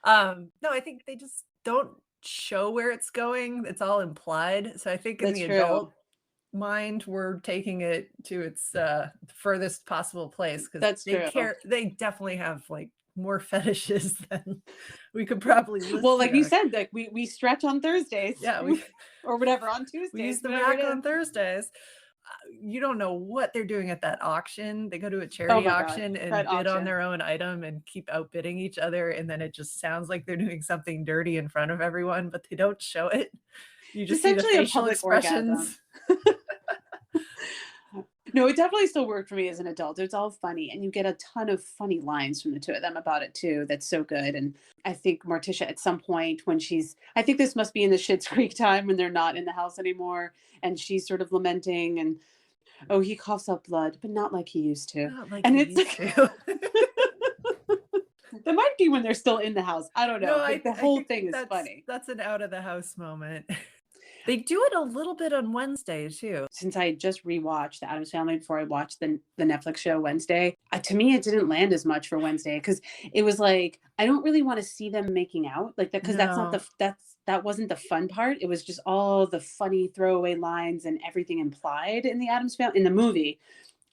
No, I think they just don't show where it's going. It's all implied. So I think in That's the true. adult mind, we're taking it to its furthest possible place because That's they true. they definitely have like more fetishes than we could probably list. Well, like here. you said, like we stretch on Thursdays. Yeah, or whatever on Tuesdays. we use the whatever it rack is. on Thursdays. You don't know what they're doing at that auction. They go to a Oh charity my God, auction and that bid on auction. their own item and keep outbidding each other. And then it just sounds like they're doing something dirty in front of everyone, but they don't show it. You It's just see the essentially a facial public expressions. No, it definitely still worked for me as an adult. It's all funny, and you get a ton of funny lines from the two of them about it too. That's so good. And I think Morticia, at some point when I think this must be in the Schitt's Creek time when they're not in the house anymore, and she's sort of lamenting, and oh, he coughs up blood, but not like he used to. Not like And he it's used like, to. that might be when they're still in the house. I don't know. No, But the I whole think thing is funny. That's an out of the house moment. They do it a little bit on Wednesday too. Since I just rewatched the Addams Family before I watched the Netflix show Wednesday, to me it didn't land as much for Wednesday because it was like I don't really want to see them making out like that because that's not that wasn't the fun part. It was just all the funny throwaway lines and everything implied in the Addams Family in the movie.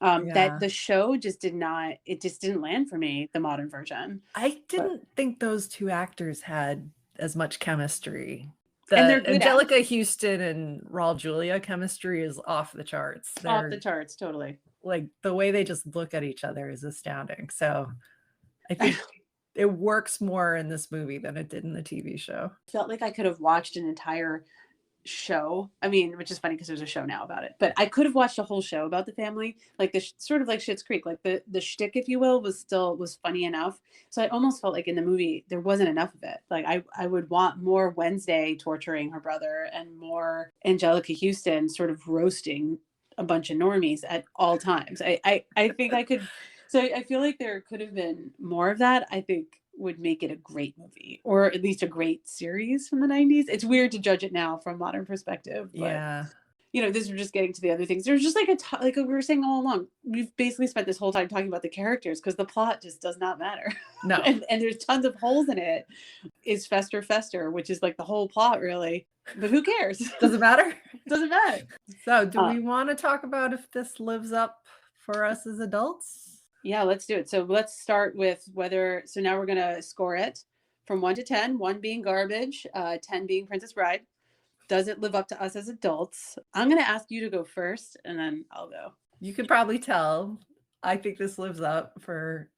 That the show just didn't land for me, the modern version. I didn't think those two actors had as much chemistry. And they're good Anjelica Huston and Raul Julia chemistry is off the charts. Off the charts, totally. Like the way they just look at each other is astounding. So I think it works more in this movie than it did in the TV show. Felt like I could have watched an entire show. I mean, which is funny because there's a show now about it, but I could have watched a whole show about the family, like the sort of like Schitt's Creek, like the shtick, if you will, was funny enough. So I almost felt like in the movie there wasn't enough of it. Like I would want more Wednesday torturing her brother and more Anjelica Huston sort of roasting a bunch of normies at all times. I think I could, so I feel like there could have been more of that. I think would make it a great movie, or at least a great series from the 90s. It's weird to judge it now from modern perspective, but Yeah. this is just getting to the other things. There's just like like we were saying all along, we've basically spent this whole time talking about the characters because the plot just does not matter. No. and there's tons of holes in it. Is Fester, which is like the whole plot really, but who cares? Does it matter? Doesn't matter. So do we want to talk about if this lives up for us as adults? Yeah, let's do it. So let's start with whether, so now we're going to score it from 1 to 10, 1 being garbage, 10 being Princess Bride. Does it live up to us as adults? I'm going to ask you to go first, and then I'll go. You can probably tell. I think this lives up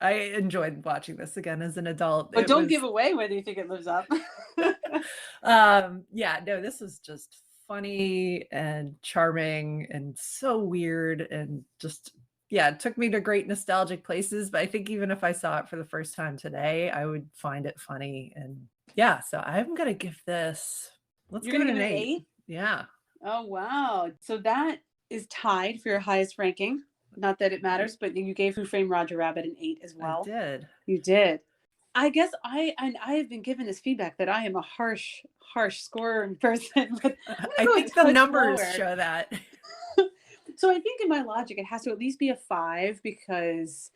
I enjoyed watching this again as an adult. But don't give away whether you think it lives up. Yeah, no, this was just funny and charming and so weird and just, yeah, it took me to great nostalgic places. But I think even if I saw it for the first time today, I would find it funny. And yeah, so I'm going to give this, let's give it an 8. Yeah. Oh, wow. So that is tied for your highest ranking. Not that it matters, but you gave Who Framed Roger Rabbit an 8 as well. I did. You did. I guess I have been given this feedback that I am a harsh scorer in person. But I think the numbers show that. So I think in my logic, it has to at least be a 5 because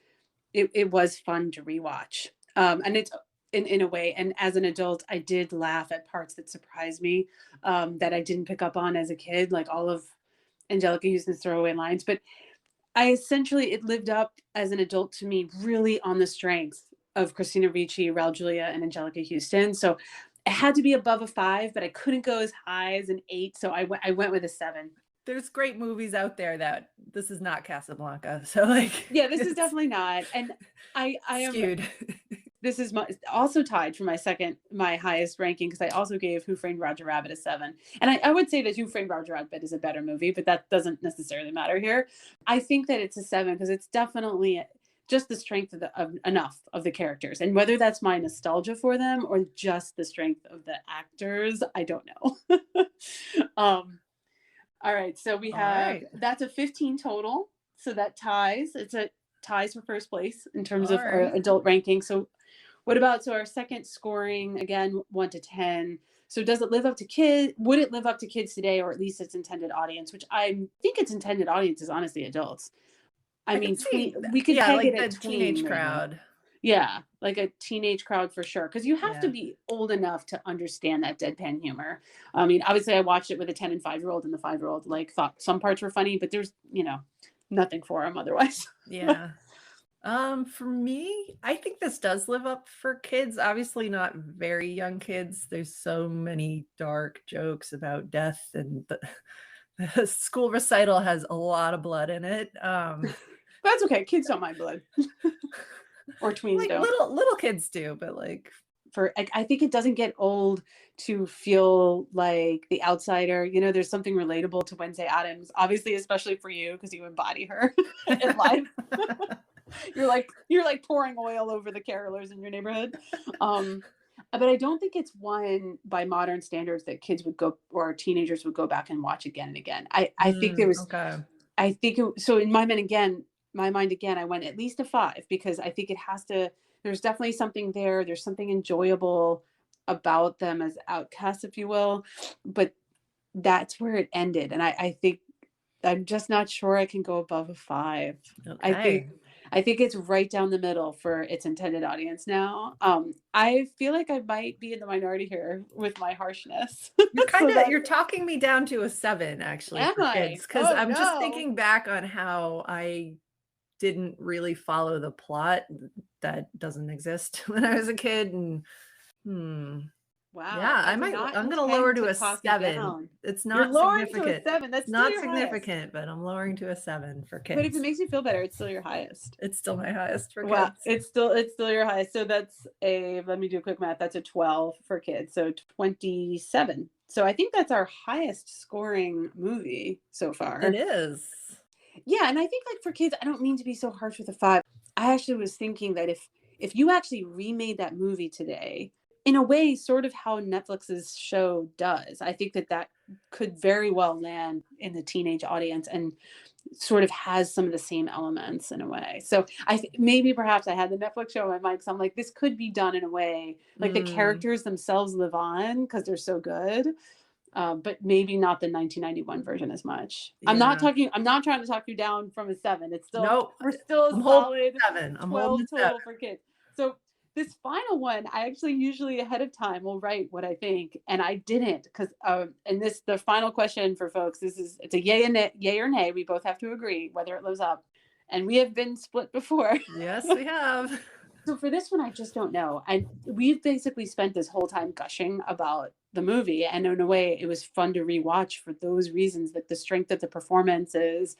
it was fun to rewatch. And it's in a way. And as an adult, I did laugh at parts that surprised me that I didn't pick up on as a kid, like all of Anjelica Huston's throwaway lines. But it lived up as an adult to me really on the strength of Christina Ricci, Raul Julia, and Anjelica Huston. So it had to be above a 5, but I couldn't go as high as an 8. So I went with a 7. There's great movies out there that this is not Casablanca. So like, yeah, this is definitely not. And I am skewed. This is also tied for my highest ranking because I also gave Who Framed Roger Rabbit a 7. And I would say that Who Framed Roger Rabbit is a better movie, but that doesn't necessarily matter here. I think that it's a 7 because it's definitely just the strength of enough of the characters. And whether that's my nostalgia for them or just the strength of the actors, I don't know. All right. So we have, that's a 15 total. So that ties. Ties for first place in terms of our adult ranking. So what about, our second scoring, again, 1 to 10. So does it live up to kids? Would it live up to kids today, or at least its intended audience, which I think its intended audience is honestly adults. I mean, we could peg like it at the teenage crowd. Yeah, like a teenage crowd for sure. Because you have to be old enough to understand that deadpan humor. I mean, obviously I watched it with a 10 and 5-year-old, and the 5-year-old thought some parts were funny, but there's, nothing for him otherwise. Yeah. For me, I think this does live up for kids. Obviously not very young kids. There's so many dark jokes about death, and the school recital has a lot of blood in it. That's okay. Kids don't mind blood. Or tweens like don't. Little kids do, but like I think it doesn't get old to feel like the outsider. There's something relatable to Wednesday Addams, obviously, especially for you because you embody her in life. You're like pouring oil over the carolers in your neighborhood. But I don't think it's one by modern standards that kids would go, or teenagers would go back and watch again and again. I think there was, I think so in my mind again, I went at least a 5 because I think it has to, there's definitely something there. There's something enjoyable about them as outcasts, if you will, but that's where it ended. And I think I'm just not sure I can go above a 5. Okay. I think it's right down the middle for its intended audience now. I feel like I might be in the minority here with my harshness. You're talking me down to a 7 actually for kids, because I'm just thinking back on how I didn't really follow the plot that doesn't exist when I was a kid, and wow. Yeah, I'm going to lower to a 7. It's not significant. To a 7. That's not significant, but I'm lowering to a 7 for kids. But if it makes you feel better, it's still your highest. It's still my highest for kids. Wow, it's still your highest. So that's let me do a quick math. That's a 12 for kids. So 27. So I think that's our highest scoring movie so far. It is. Yeah, and I think like for kids, I don't mean to be so harsh with a 5. I actually was thinking that if you actually remade that movie today, in a way, sort of how Netflix's show does, I think that could very well land in the teenage audience. And sort of has some of the same elements in a way. So maybe perhaps I had the Netflix show on my mind, because I'm like, this could be done in a way like the characters themselves live on because they're so good. But maybe not the 1991 version as much. Yeah. I'm not trying to talk you down from a 7. It's still, nope. we're still I'm solid 7. I'm 12 holding total 7. for kids. So this final one, I actually usually ahead of time will write what I think, and I didn't, because and the final question for folks, it's a yay or nay. We both have to agree whether it lives up, and we have been split before. Yes, we have. So for this one, I just don't know. We've basically spent this whole time gushing about the movie, and in a way, it was fun to rewatch for those reasons, like the strength of the performances,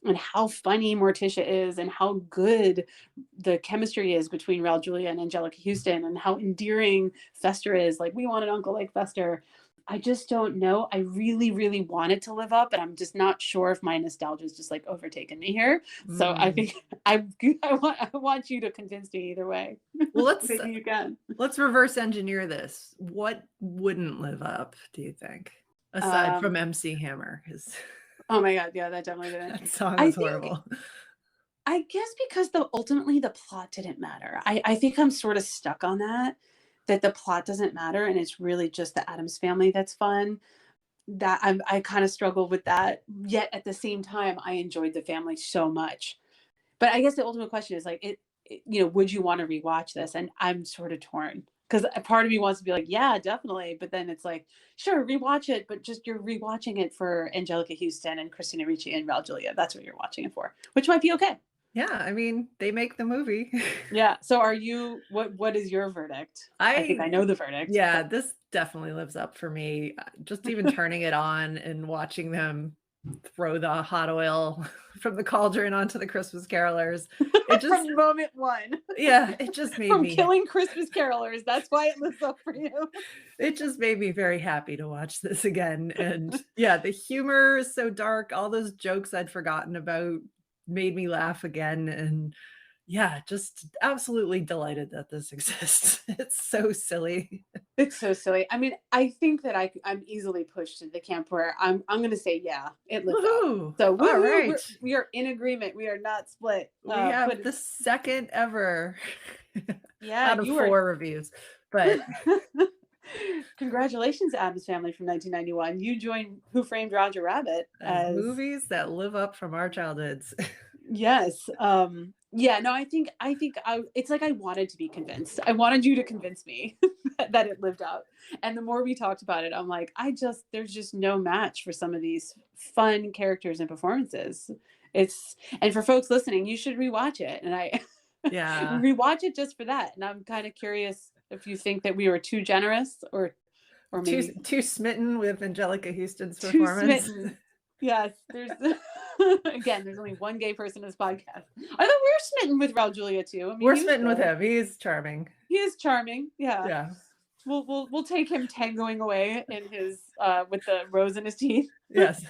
and how funny Morticia is, and how good the chemistry is between Raul Julia and Anjelica Huston, and how endearing Fester is. Like, we want an uncle like Fester. I just don't know. I really, really want it to live up, and I'm just not sure if my nostalgia is just like overtaken me here. So I think I want you to convince me either way. Well, maybe you can. Let's reverse engineer this. What wouldn't live up, do you think? Aside from MC Hammer, because oh my God, yeah, that definitely didn't. That song was horrible. I guess because ultimately the plot didn't matter. I think I'm sort of stuck on that the plot doesn't matter, and it's really just the Addams family that's fun. That I kind of struggle with that. Yet at the same time, I enjoyed the family so much. But I guess the ultimate question is like, would you want to rewatch this? And I'm sort of torn, because a part of me wants to be like, yeah, definitely. But then it's like, sure, rewatch it, but just you're rewatching it for Anjelica Huston and Christina Ricci and Raul Julia. That's what you're watching it for, which might be okay. Yeah, I mean, they make the movie. Yeah. So what is your verdict? I think I know the verdict. Yeah, this definitely lives up for me. Just even turning it on and watching them throw the hot oil from the cauldron onto the Christmas carolers. It just from moment one. Yeah, it just made from me killing Christmas carolers. That's why it lives up for you. It just made me very happy to watch this again. And yeah, the humor is so dark. All those jokes I'd forgotten about made me laugh again. And yeah, just absolutely delighted that this exists. It's so silly. It's so silly. I mean, I think that I'm easily pushed to the camp where I'm going to say, yeah, it lives up. So all right. We are in agreement. We are not split. We have the second ever out of 4 reviews. But congratulations, Addams Family from 1991. You joined Who Framed Roger Rabbit as movies that live up from our childhoods. Yes. Yeah, no, I think it's like I wanted to be convinced. I wanted you to convince me that it lived up. And the more we talked about it, I'm like, there's just no match for some of these fun characters and performances. And for folks listening, you should rewatch it. And rewatch it just for that. And I'm kind of curious if you think that we were too generous or maybe too smitten with Anjelica Huston's performance. Smitten. Yes, there's only one gay person in this podcast. I thought we were smitten with Raul Julia too. I mean, we're smitten with him. He is charming. He is charming. Yeah. Yeah. We'll take him tangoing away in his with the rose in his teeth. Yes.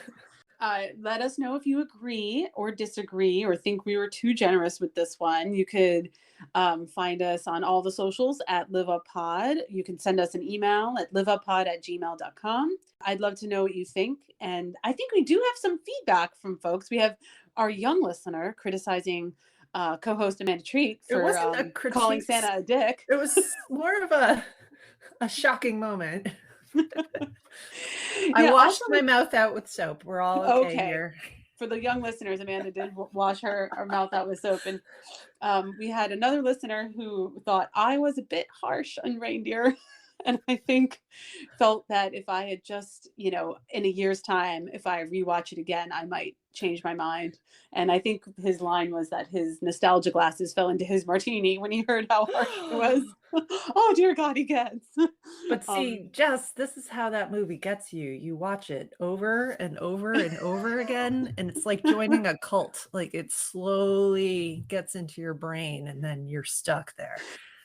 Let us know if you agree or disagree or think we were too generous with this one. You could find us on all the socials at LiveUpPod. You can send us an email at liveuppod@gmail.com. I'd love to know what you think. And I think we do have some feedback from folks. We have our young listener criticizing co-host Amanda Treat for calling Santa a dick. It was more of a shocking moment. I washed my mouth out with soap. We're all okay here. For the young listeners, Amanda did wash her mouth out with soap. And we had another listener who thought I was a bit harsh on reindeer. And I think felt that if I had just, in a year's time, if I rewatch it again, I might change my mind. And I think his line was that his nostalgia glasses fell into his martini when he heard how harsh it was. Oh, dear God, he gets. But see, Jess, this is how that movie gets you. You watch it over and over and over again. And it's like joining a cult. Like it slowly gets into your brain and then you're stuck there.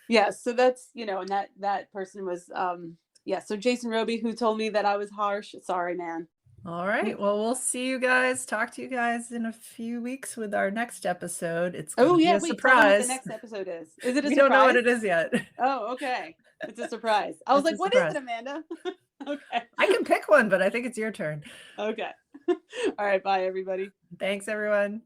Yeah, so that's, and that person was, so Jason Roby, who told me that I was harsh. Sorry, man. All right. Well, we'll talk to you guys in a few weeks with our next episode. It's going to be a surprise. What the next episode is. Is it a surprise? We don't know what it is yet. Oh, okay. It's a surprise. I was like, what is it, Amanda? Okay. I can pick one, but I think it's your turn. Okay. All right. Bye, everybody. Thanks, everyone.